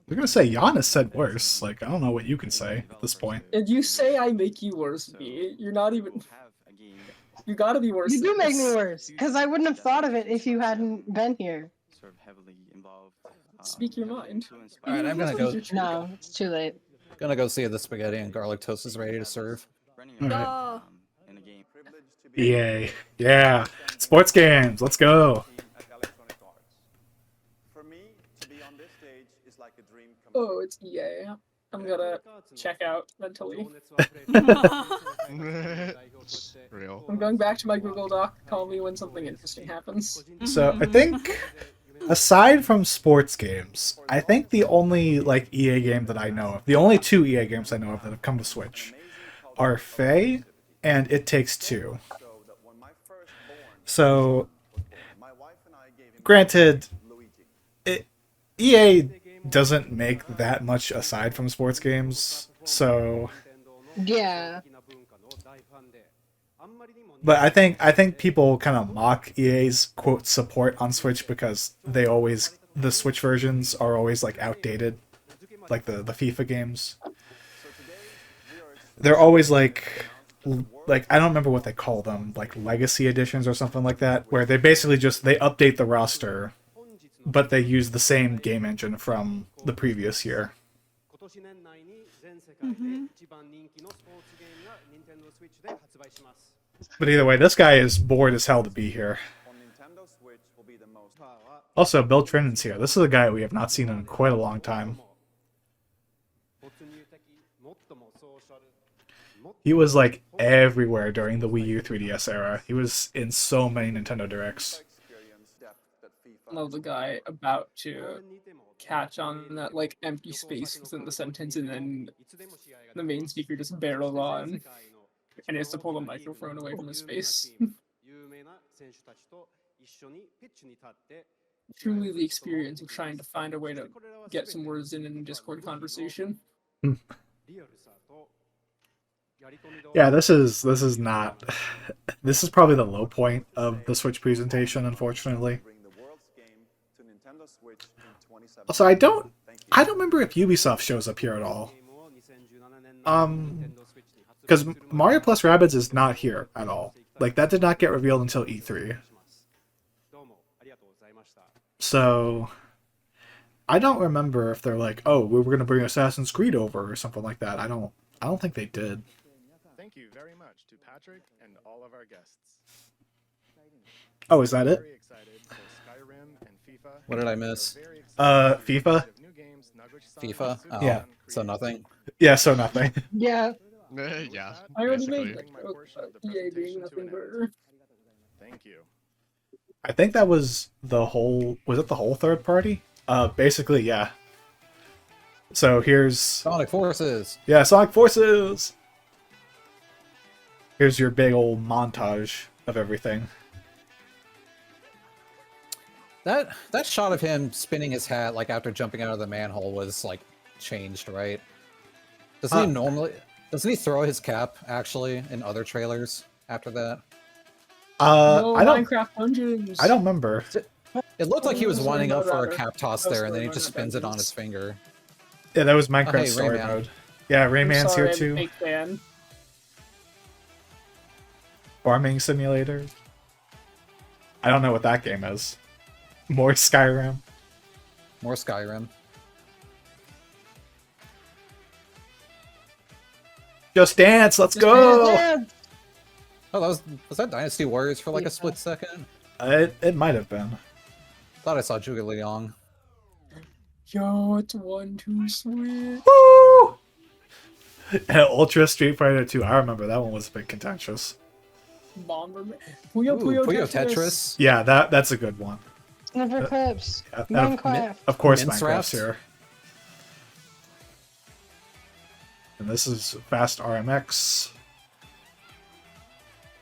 We're gonna say Giannis said worse. Like, I don't know what you can say at this point. And you say I make you worse, B. You're not even. Have a game You gotta be worse. You than do make this. me worse, because I wouldn't have thought of it if you hadn't been here. sort of heavily involved. Speak your mind. influenced by Alright, I'm gonna go. No, it's too late. Gonna go see if the spaghetti and garlic toast is ready to serve. running Alright. around, in a game. EA. Yeah. Sports games. Let's go. For me, to be on this stage is like a dream come Oh, it's EA. I'm gonna check out mentally. Real. I'm going back to my Google Doc. Call me when something interesting happens. So I think, aside from sports games, I think the only like EA game that I know of, the only two EA games I know of that have come to Switch, are Faye and It Takes Two. so that when my firstborn So, was born, my wife and I gave him granted, Luigi. EA doesn't make that much aside from sports games, so. Yeah. But I think people kind of mock EA's quote support on Switch because the Switch versions are always like outdated, like the FIFA games. They're always like I don't remember what they call them, like legacy editions or something like that, where they basically just they update the roster, but they use the same game engine from the previous year. But either way, this guy is bored as hell to be here. On Nintendo Switch will be the most. Also, Bill Trinnan's here. This is a guy we have not seen in quite a long time. He was like everywhere during the Wii U 3DS era. He was in so many Nintendo Directs. Experience depth that FIFA Love the guy about to catch on that like empty space within the sentence, and then the main speaker just barrels on, and he has to pull the microphone away from his face. Truly, the experience of trying to find a way to get some words in a Discord conversation. Yeah, this is not. This is probably the low point of the Switch presentation, unfortunately. bring the world's game to Nintendo Switch in 2017. Also, I don't Thank you. remember if Ubisoft shows up here at all. Because Mario plus Rabbids is not here at all. Like, that did not get revealed until E3. So, I don't remember if they're like, oh, we were going to bring Assassin's Creed over or something like that. I don't think they did. Thank you very much to Patrick and all of our guests. Oh, is that it? Very excited for Skyrim and FIFA. What did I miss? Very excited FIFA? of new games, Naguchi-san, FIFA? Oh, Matsuda-san Yeah. so created. nothing. Yeah, so nothing. Yeah. Yeah. I already basically. made like EA being nothing burger. Thank you. I think that was the whole. Was it the whole third party? Basically, yeah. So here's Sonic Forces. yeah, Sonic Forces. Here's your big old montage of everything. That shot of him spinning his hat like after jumping out of the manhole was like changed, right? Doesn't he throw his cap actually in other trailers after that? No, I don't. Minecraft Dungeons. I don't remember. It looked like he was Sorry winding up about for a that. cap toss I'm there, and then sorry he about just that, spins it on Dungeons. his finger. Yeah, that was Minecraft hey, story Rayman. mode. Yeah, I'm Rayman's sorry, here I'm a too. big fan. Farming simulator. I don't know what that game is. More Skyrim. More Skyrim. Just Dance. Let's go. Oh, was that Dynasty Warriors for like a split second? It might have been. Thought I saw Zhuge Liang. Yo, it's 1-2 Switch. Woo! Ultra Street Fighter 2. I remember that one was a bit contentious. Bomberman. Puyo Ooh, Puyo Puyo Tetris. Tetris. Yeah, that's a good one. Never clips. Yeah, Minecraft. of course, Mince Minecraft's wraps. here. And this is Fast RMX.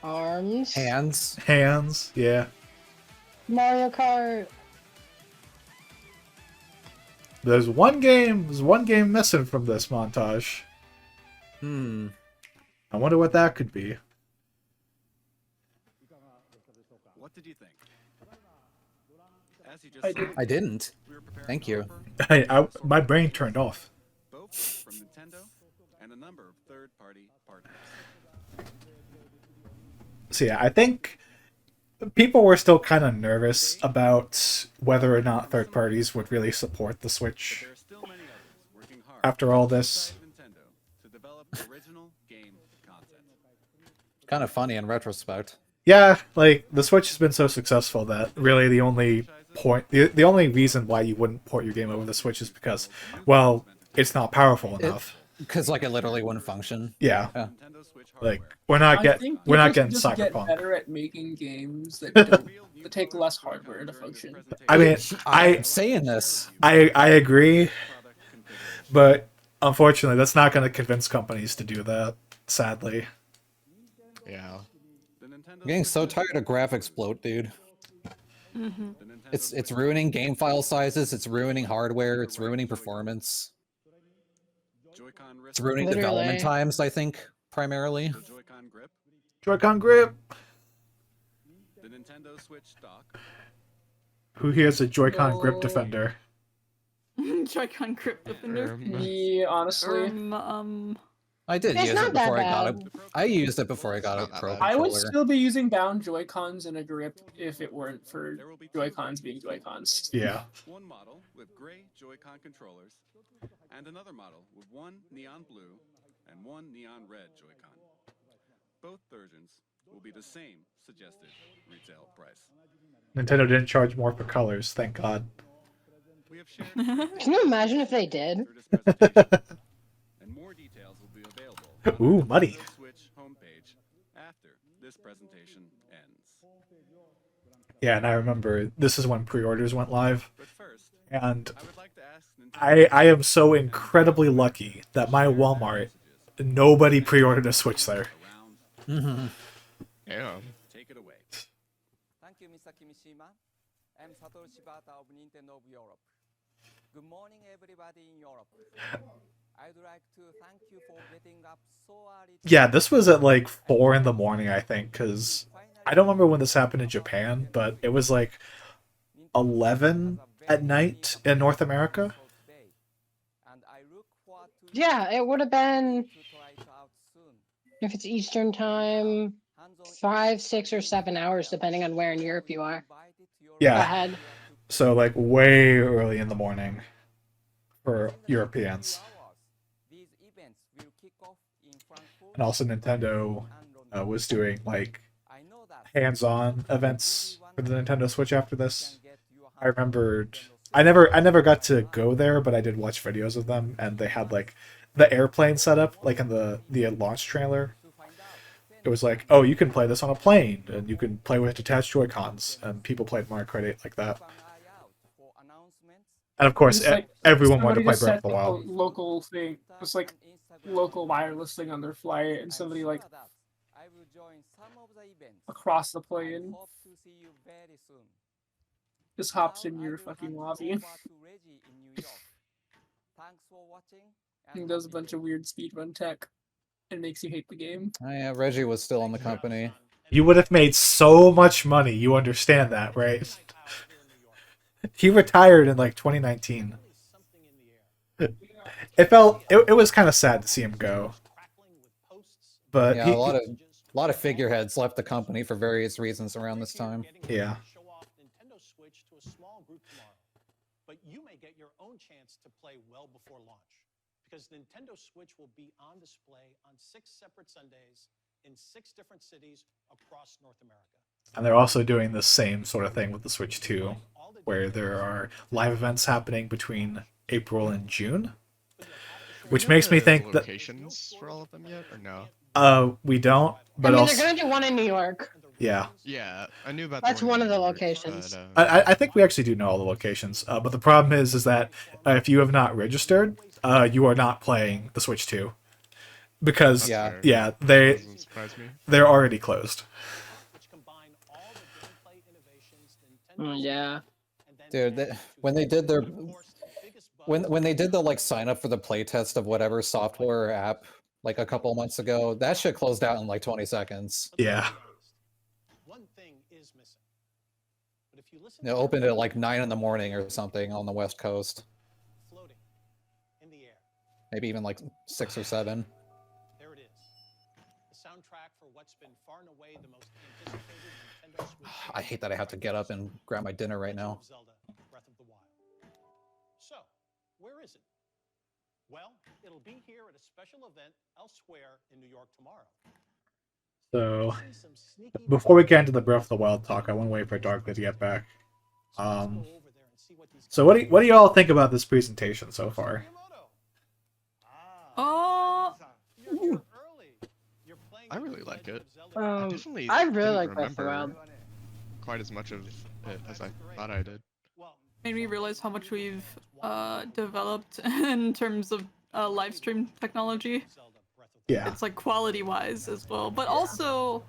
Arms. Hands. Hands, yeah. Mario Kart. There's one game missing from this montage. Hmm. I wonder what that could be. What did you think? As you I just did- said, I didn't. we were preparing Thank to you. offer My brain turned off. both from Nintendo and a number of third-party partners. So yeah, I think people were still kind of nervous about whether or not third parties would really support the Switch There are still many others working hard after all this. alongside Nintendo to develop original game content. Kind of funny in retrospect. Yeah, like the Switch has been so successful that really the only the only reason why you wouldn't port your game over the Switch is because, well, it's not powerful enough. Because like it literally wouldn't function. Yeah, Yeah. Nintendo Switch like hardware. we're I think not people getting should just get Cyberpunk. better at making games that don't that take less hardware to function. I mean, I'm saying this. I agree, but unfortunately, that's not going to convince companies to do that. Sadly, Yeah. I'm getting so tired of graphics bloat, dude. It's ruining game file sizes. It's ruining hardware. It's ruining performance. It's ruining Literally. development times. I think primarily. The Joy-Con grip, Joy-Con grip. the Nintendo Switch dock, Who here's a Joy-Con grip No. defender? Joy-Con grip defender. Me, honestly, I did It's use not it that before I got bad. it. I used it before I got a Not that Pro bad. I would controller. still be using bound Joy-Cons and a grip if it weren't for Joy-Cons being Joy-Cons. Yeah. one model with gray Joy-Con controllers, and another model with one neon blue and one neon red Joy-Con. Both versions will be the same suggested retail price. Nintendo didn't charge more for colors, thank God. We have shared Can you imagine if they did? through this presentation, and more details will be available on Ooh, the muddy. Nintendo Switch homepage after this presentation ends. Yeah, and I remember this is when pre-orders went live, But first, and I would like to ask Nintendo I am so incredibly lucky that my Walmart, nobody pre-ordered a Switch there. around. Yeah. Take it away. Thank you, Mr. Kimishima. I'm Satoru Shibata of Nintendo of Europe. Good morning, everybody in Europe. I'd like to thank you for getting up so early. Yeah, this was at like 4 in the morning, I think, because I don't remember when this happened in Japan, but it was like 11 at night in North America. Yeah, it would have been, if it's Eastern time, 5, 6, or 7 hours, depending on where in Europe you are. Yeah. Ahead. So like way early in the morning for Europeans. And also Nintendo was doing like hands-on events for the Nintendo Switch after this. I remembered I never got to go there, but I did watch videos of them, and they had like the airplane setup, like in the launch trailer. It was like, oh, you can play this on a plane, and you can play with detached Joy-Cons, and people played Mario Kart 8 like that. And of course, Just like everyone wanted to somebody play just Breath of set the like a Wild. local thing, just like local wireless thing on their flight, and somebody like across the plane just hops in your fucking lobby and does a bunch of weird speedrun tech and makes you hate the game. Oh, yeah, Reggie was still in the company. You would have made so much money. You understand that, right? He retired in like 2019. It was kind of sad to see him go. But Yeah, a lot of figureheads left the company for various reasons around this time. Yeah. But you may get your own chance to play well before launch, because Nintendo Switch will be on display on 6 separate Sundays in 6 different cities across North America. And they're also doing the same sort of thing with the Switch 2, where there are live events happening between April and June, which makes me think that locations for all of them yet, or no? We don't. But I mean, also, they're gonna do one in New York. yeah. Yeah, I knew about. That's the one in of the New York, locations. but, I think we actually do know all the locations. But the problem is that if you have not registered, you are not playing the Switch 2, because Yeah. doesn't surprise me. they're already closed. Yeah. Dude, when they did their when they did the like sign up for the playtest of whatever software or app like a couple months ago, that shit closed out in like 20 seconds. Yeah. It opened at like 9 in the morning or something on the West Coast. Maybe even like 6 or 7. There it is. The soundtrack for what's been far and away the most anticipated Nintendo Switch. I hate that I have to get up and grab my dinner right now. Zelda, Breath of the Wild. So, where is it? Well, it'll be here at a special event elsewhere in New York tomorrow. So, before we get into the Breath of the Wild talk, I want to wait for Darkly to get back. So what do you all think about this presentation so far? I really like it. I really like Breath of the Wild. Quite as much of it as I thought I did. Made me realize how much we've developed in terms of live stream technology. Yeah. It's like quality-wise as well, but also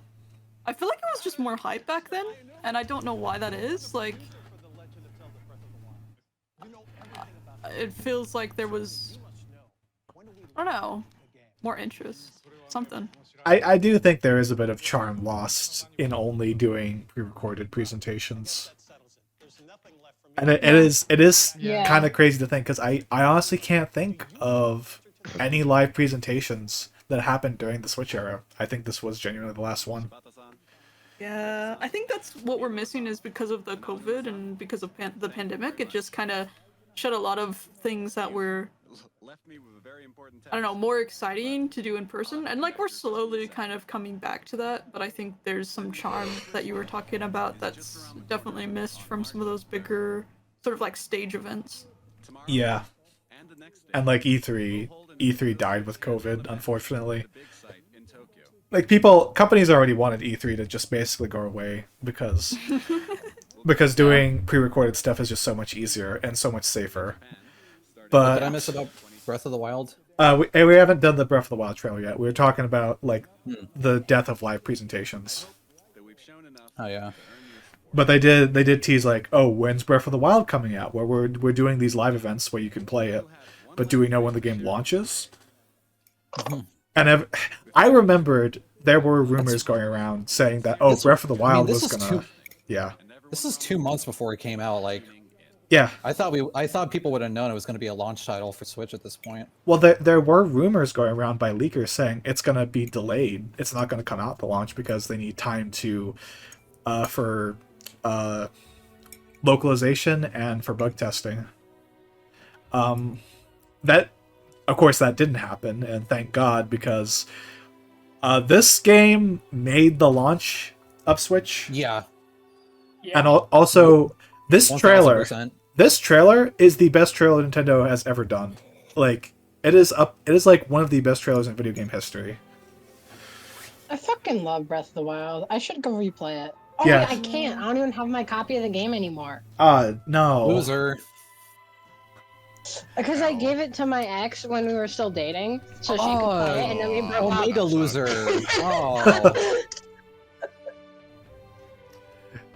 I feel like it was just more hype back then, and I don't know why that is. Like, it feels like there was, I don't know, more interest. Something. I do think there is a bit of charm lost in only doing pre-recorded presentations. And it is kind of crazy to think, because I honestly can't think of any live presentations that happened during the Switch era. I think this was genuinely the last one. Yeah, I think that's what we're missing, is because of the COVID and because of the pandemic. It just kind of shut a lot of things that were, I don't know, more exciting to do in person. And like, we're slowly kind of coming back to that, but I think there's some charm that you were talking about that's definitely missed from some of those bigger sort of like stage events. Yeah. And like E3 died with COVID, unfortunately. Like, companies already wanted E3 to just basically go away because doing pre-recorded stuff is just so much easier and so much safer. But what did I miss about Breath of the Wild? We haven't done the Breath of the Wild trailer yet. We were talking about like the death of live presentations. Oh yeah. But they did tease like, oh, when's Breath of the Wild coming out? Where we're doing these live events where you can play it, but do we know when the game launches? And I remembered there were rumors going around saying that Breath of the Wild was gonna, yeah. This is 2 months before it came out. Like, yeah, I thought people would have known it was going to be a launch title for Switch at this point. Well, there were rumors going around by leakers saying it's going to be delayed. It's not going to come out at the launch because they need time to for localization and for bug testing. That, of course, that didn't happen, and thank God, because this game made the launch of Switch. Yeah. And also, this 1000%. trailer is the best trailer Nintendo has ever done. Like, It is up. It is like one of the best trailers in video game history. I fucking love Breath of the Wild. I should go replay it. Oh, Yeah. wait, I can't. I don't even have my copy of the game anymore. No. Loser. Because I gave it to my ex when we were still dating, so she could play it, and then we broke up. Omega loser. Oh.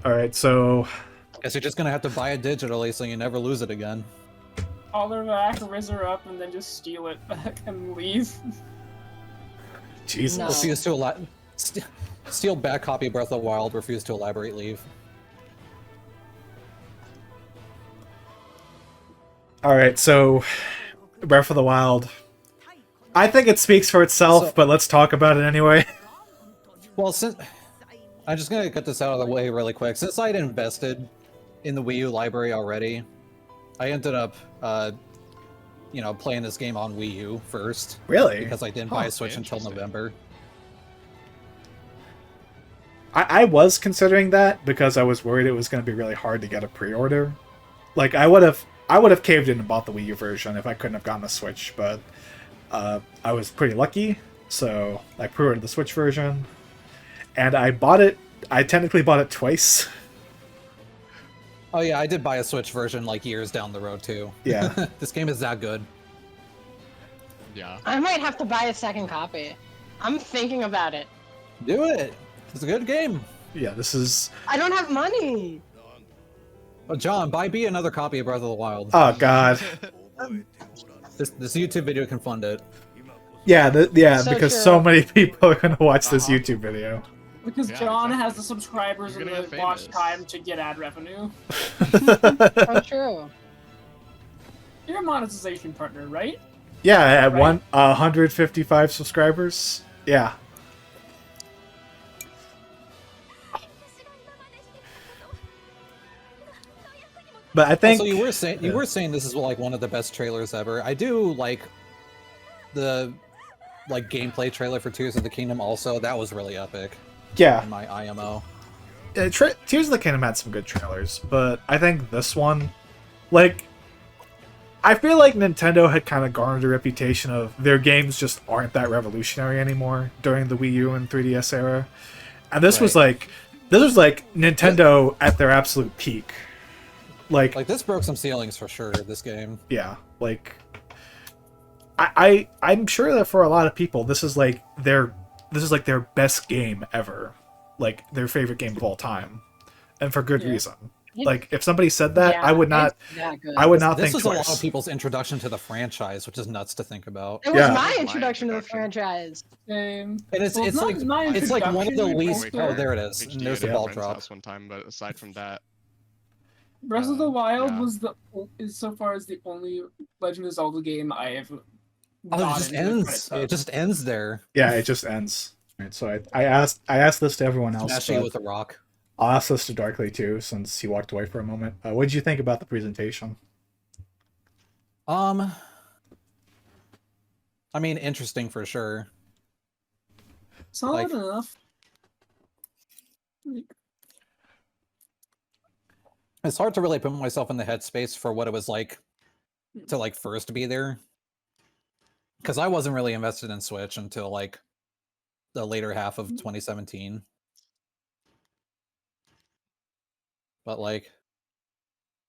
All right, so Guess you're just gonna have to buy it digitally so you never lose it again. Call her back, riz her up, and then just steal it back and leave. Jesus. No. Refuse to steal back copy of Breath of the Wild. Refuse to elaborate. Leave. All right, so Breath of the Wild. I think it speaks for itself, but let's talk about it anyway. Well, since I'm just gonna get this out of the way really quick. Since I'd invested in the Wii U library already, I ended up, playing this game on Wii U first. Really? Because I didn't buy a Switch until November. I was considering that because I was worried it was going to be really hard to get a pre-order. Like I would have caved in and bought the Wii U version if I couldn't have gotten a Switch, but I was pretty lucky, so I pre-ordered the Switch version, and I bought it. I technically bought it twice. Oh yeah, I did buy a Switch version like years down the road too. Yeah. This game is that good. Yeah. I might have to buy a second copy. I'm thinking about it. Do it. It's a good game. Yeah, this is. I don't have money. Oh, John, buy B another copy of Breath of the Wild. Oh God. This YouTube video can fund it. Yeah, So because true. so many people are gonna watch this YouTube video. Because Yeah, John exactly. has the subscribers You're and gonna the get watch famous. time to get ad revenue. So true. You're a monetization partner, right? Yeah, I had Right. 155 subscribers. Yeah. But I think Also, you were saying this is like one of the best trailers ever. I do like the gameplay trailer for Tears of the Kingdom. Also, that was really epic. yeah, In my IMO. Tears of the Kingdom had some good trailers, but I think this one, like, I feel like Nintendo had kind of garnered a reputation of their games just aren't that revolutionary anymore during the Wii U and 3DS era, and this was like Nintendo at their absolute peak. Like this broke some ceilings for sure. This game. Yeah, like I'm sure that for a lot of people this is like their best game ever, like their favorite game of all time, and for good Yeah. reason. Like if somebody said that, I would not. It's that good. I would not This think was twice. a lot of people's introduction to the franchise, which is nuts to think about. It was Yeah. my My introduction to the introduction. franchise. Same. And it's Well, it's not like my it's like one of the introduction, least. also- Oh, there it is. And there's the at a ball friend's drop. house one time, but aside from that, Breath of the Wild yeah. was is so far as the only Legend of Zelda game I have. Oh, it gotten just the ends. credits It of. just ends there. Yeah, it just ends. Right, so I asked this to everyone else. Smash you But with a rock. I'll ask this to Darkly too, since he walked away for a moment. What did you think about the presentation? I mean, interesting for sure. Solid like- enough. It's hard to really put myself in the headspace for what it was like to like first be there, because I wasn't really invested in Switch until like the later half of 2017. But like,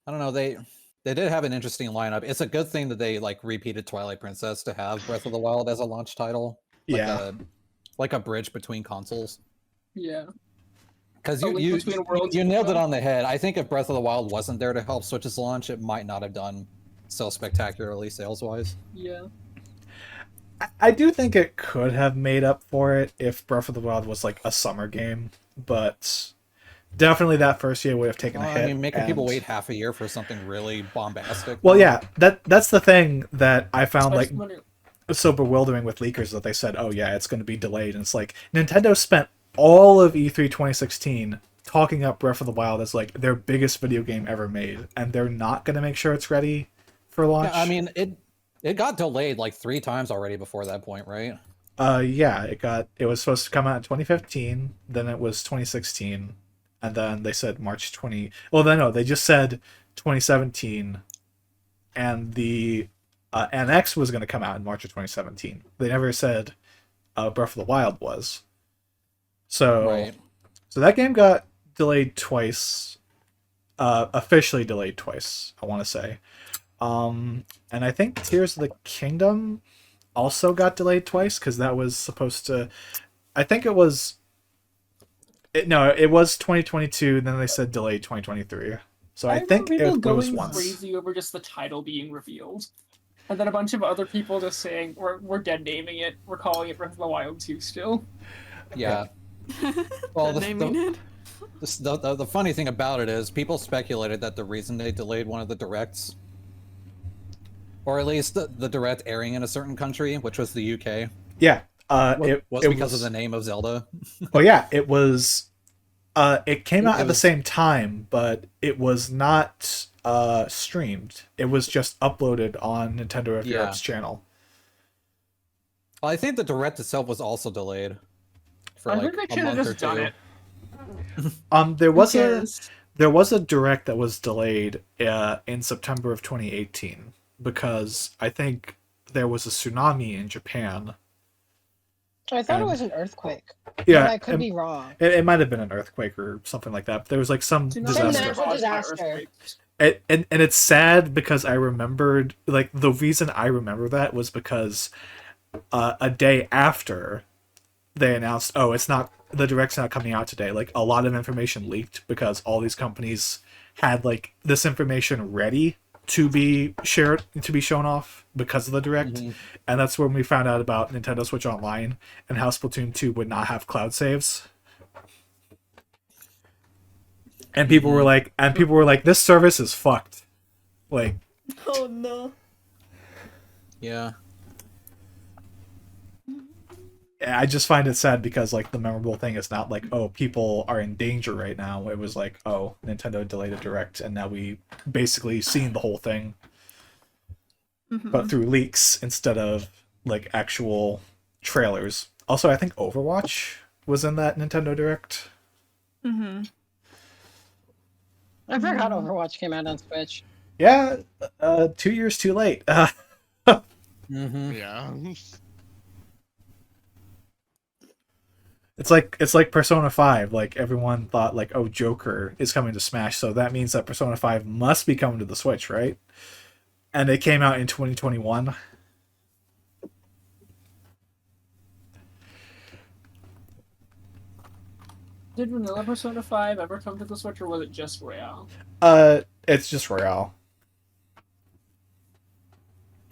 I don't know, they did have an interesting lineup. It's a good thing that they like repeated Twilight Princess to have Breath of the Wild as a launch title. Yeah. Like a bridge between consoles. Yeah. Because A you link between worlds, you if you nailed it will. on the head. I think if Breath of the Wild wasn't there to help Switch's launch, it might not have done so spectacularly sales-wise. Yeah. I do think it could have made up for it if Breath of the Wild was like a summer game, but definitely that first year would have taken a hit. I mean, making people and- wait half a year for something really bombastic. Well, yeah, that's the thing that I found like Especially when it- so bewildering with leakers, that they said, "Oh yeah, it's going to be delayed," and it's like Nintendo spent all of E3 2016 talking up Breath of the Wild as like their biggest video game ever made, and they're not going to make sure it's ready for launch. Yeah, I mean, it got delayed like 3 times already before that point, right? Yeah, it was supposed to come out in 2015, then it was 2016, and then they said March 20. Well, no, they just said 2017, and the NX was going to come out in March of 2017. They never said Breath of the Wild was. So, Right. so that game got delayed twice, officially delayed twice, I want to say. And I think Tears of the Kingdom also got delayed twice because that was supposed to. I think it was. It was 2022. And then they said delayed 2023. So I think people it was going once. crazy over just the title being revealed, and then a bunch of other people just saying we're dead naming it. We're calling it Breath of the Wild 2 still. Yeah. Well, Naming it. the funny thing about it is people speculated that the reason they delayed one of the directs, or at least the direct airing in a certain country, which was the UK, Yeah. it was because of the name of Zelda. Oh yeah, it was. It came out It at the was- same time, but it was not streamed. It was just uploaded on Nintendo of Yeah. Europe's channel. I think the direct itself was also delayed for I like think they a should have month or just done two. it. There was Who a cares? there was a direct that was delayed in September of 2018 because I think there was a tsunami in Japan. I thought it And- was an earthquake. Yeah, But I could be wrong. It might have been an earthquake or something like that. But there was like some Tsunamis Some are disaster. natural caused by disaster. earthquakes. And it's sad because I remembered, like, the reason I remember that was because a day after they announced, oh, the direct's not coming out today, like, a lot of information leaked because all these companies had, like, this information ready to be shared, to be shown off because of the direct. Mhm. And that's when we found out about Nintendo Switch Online and how Splatoon 2 would not have cloud saves. And people were like, this service is fucked. Like, Oh no. Yeah. I just find it sad because, like, the memorable thing is not like, oh, people are in danger right now. It was like, oh, Nintendo delayed a direct, and now we basically seen the whole thing, but through leaks instead of like actual trailers. Also, I think Overwatch was in that Nintendo direct. Mm-hmm. I forgot Overwatch came out on Switch. Yeah, 2 years too late. Mm-hmm. Yeah. It's like Persona 5. Like, everyone thought, like, oh, Joker is coming to Smash, so that means that Persona 5 must be coming to the Switch, right? And it came out in 2021. Did Vanilla Persona 5 ever come to the Switch, or was it just Royale? It's just Royale.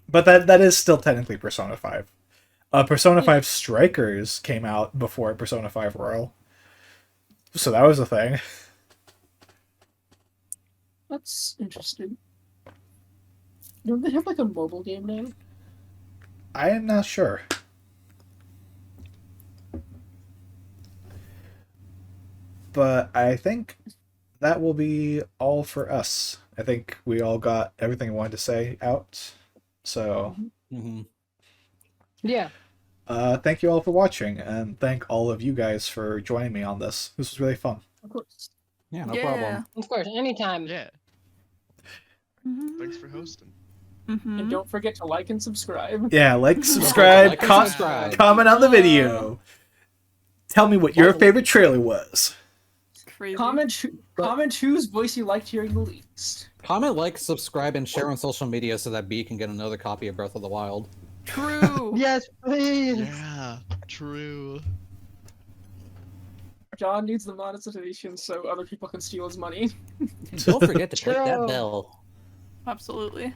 But that is still technically Persona 5. Persona 5 Strikers came out before Persona 5 Royal. So that was a thing. That's interesting. Don't they have like a mobile game name? I am not sure. But I think that will be all for us. I think we all got everything we wanted to say out. So, Mm-hmm. Yeah. thank you all for watching, and thank all of you guys for joining me on this. This was really fun. Of course. Yeah, no Yeah. problem. Of course, anytime. Yeah. Mm-hmm. Thanks for hosting. Mm-hmm. And don't forget to like and subscribe. Yeah, like, subscribe, Like and subscribe. comment on the video. Tell me what your favorite trailer was. Crazy. Comment whose voice you liked hearing the least. Comment, like, subscribe, and share on social media so that B can get another copy of Breath of the Wild. True. Yes, please. Yeah. True. John needs the monetization so other people can steal his money. Don't forget to click that bell. Absolutely.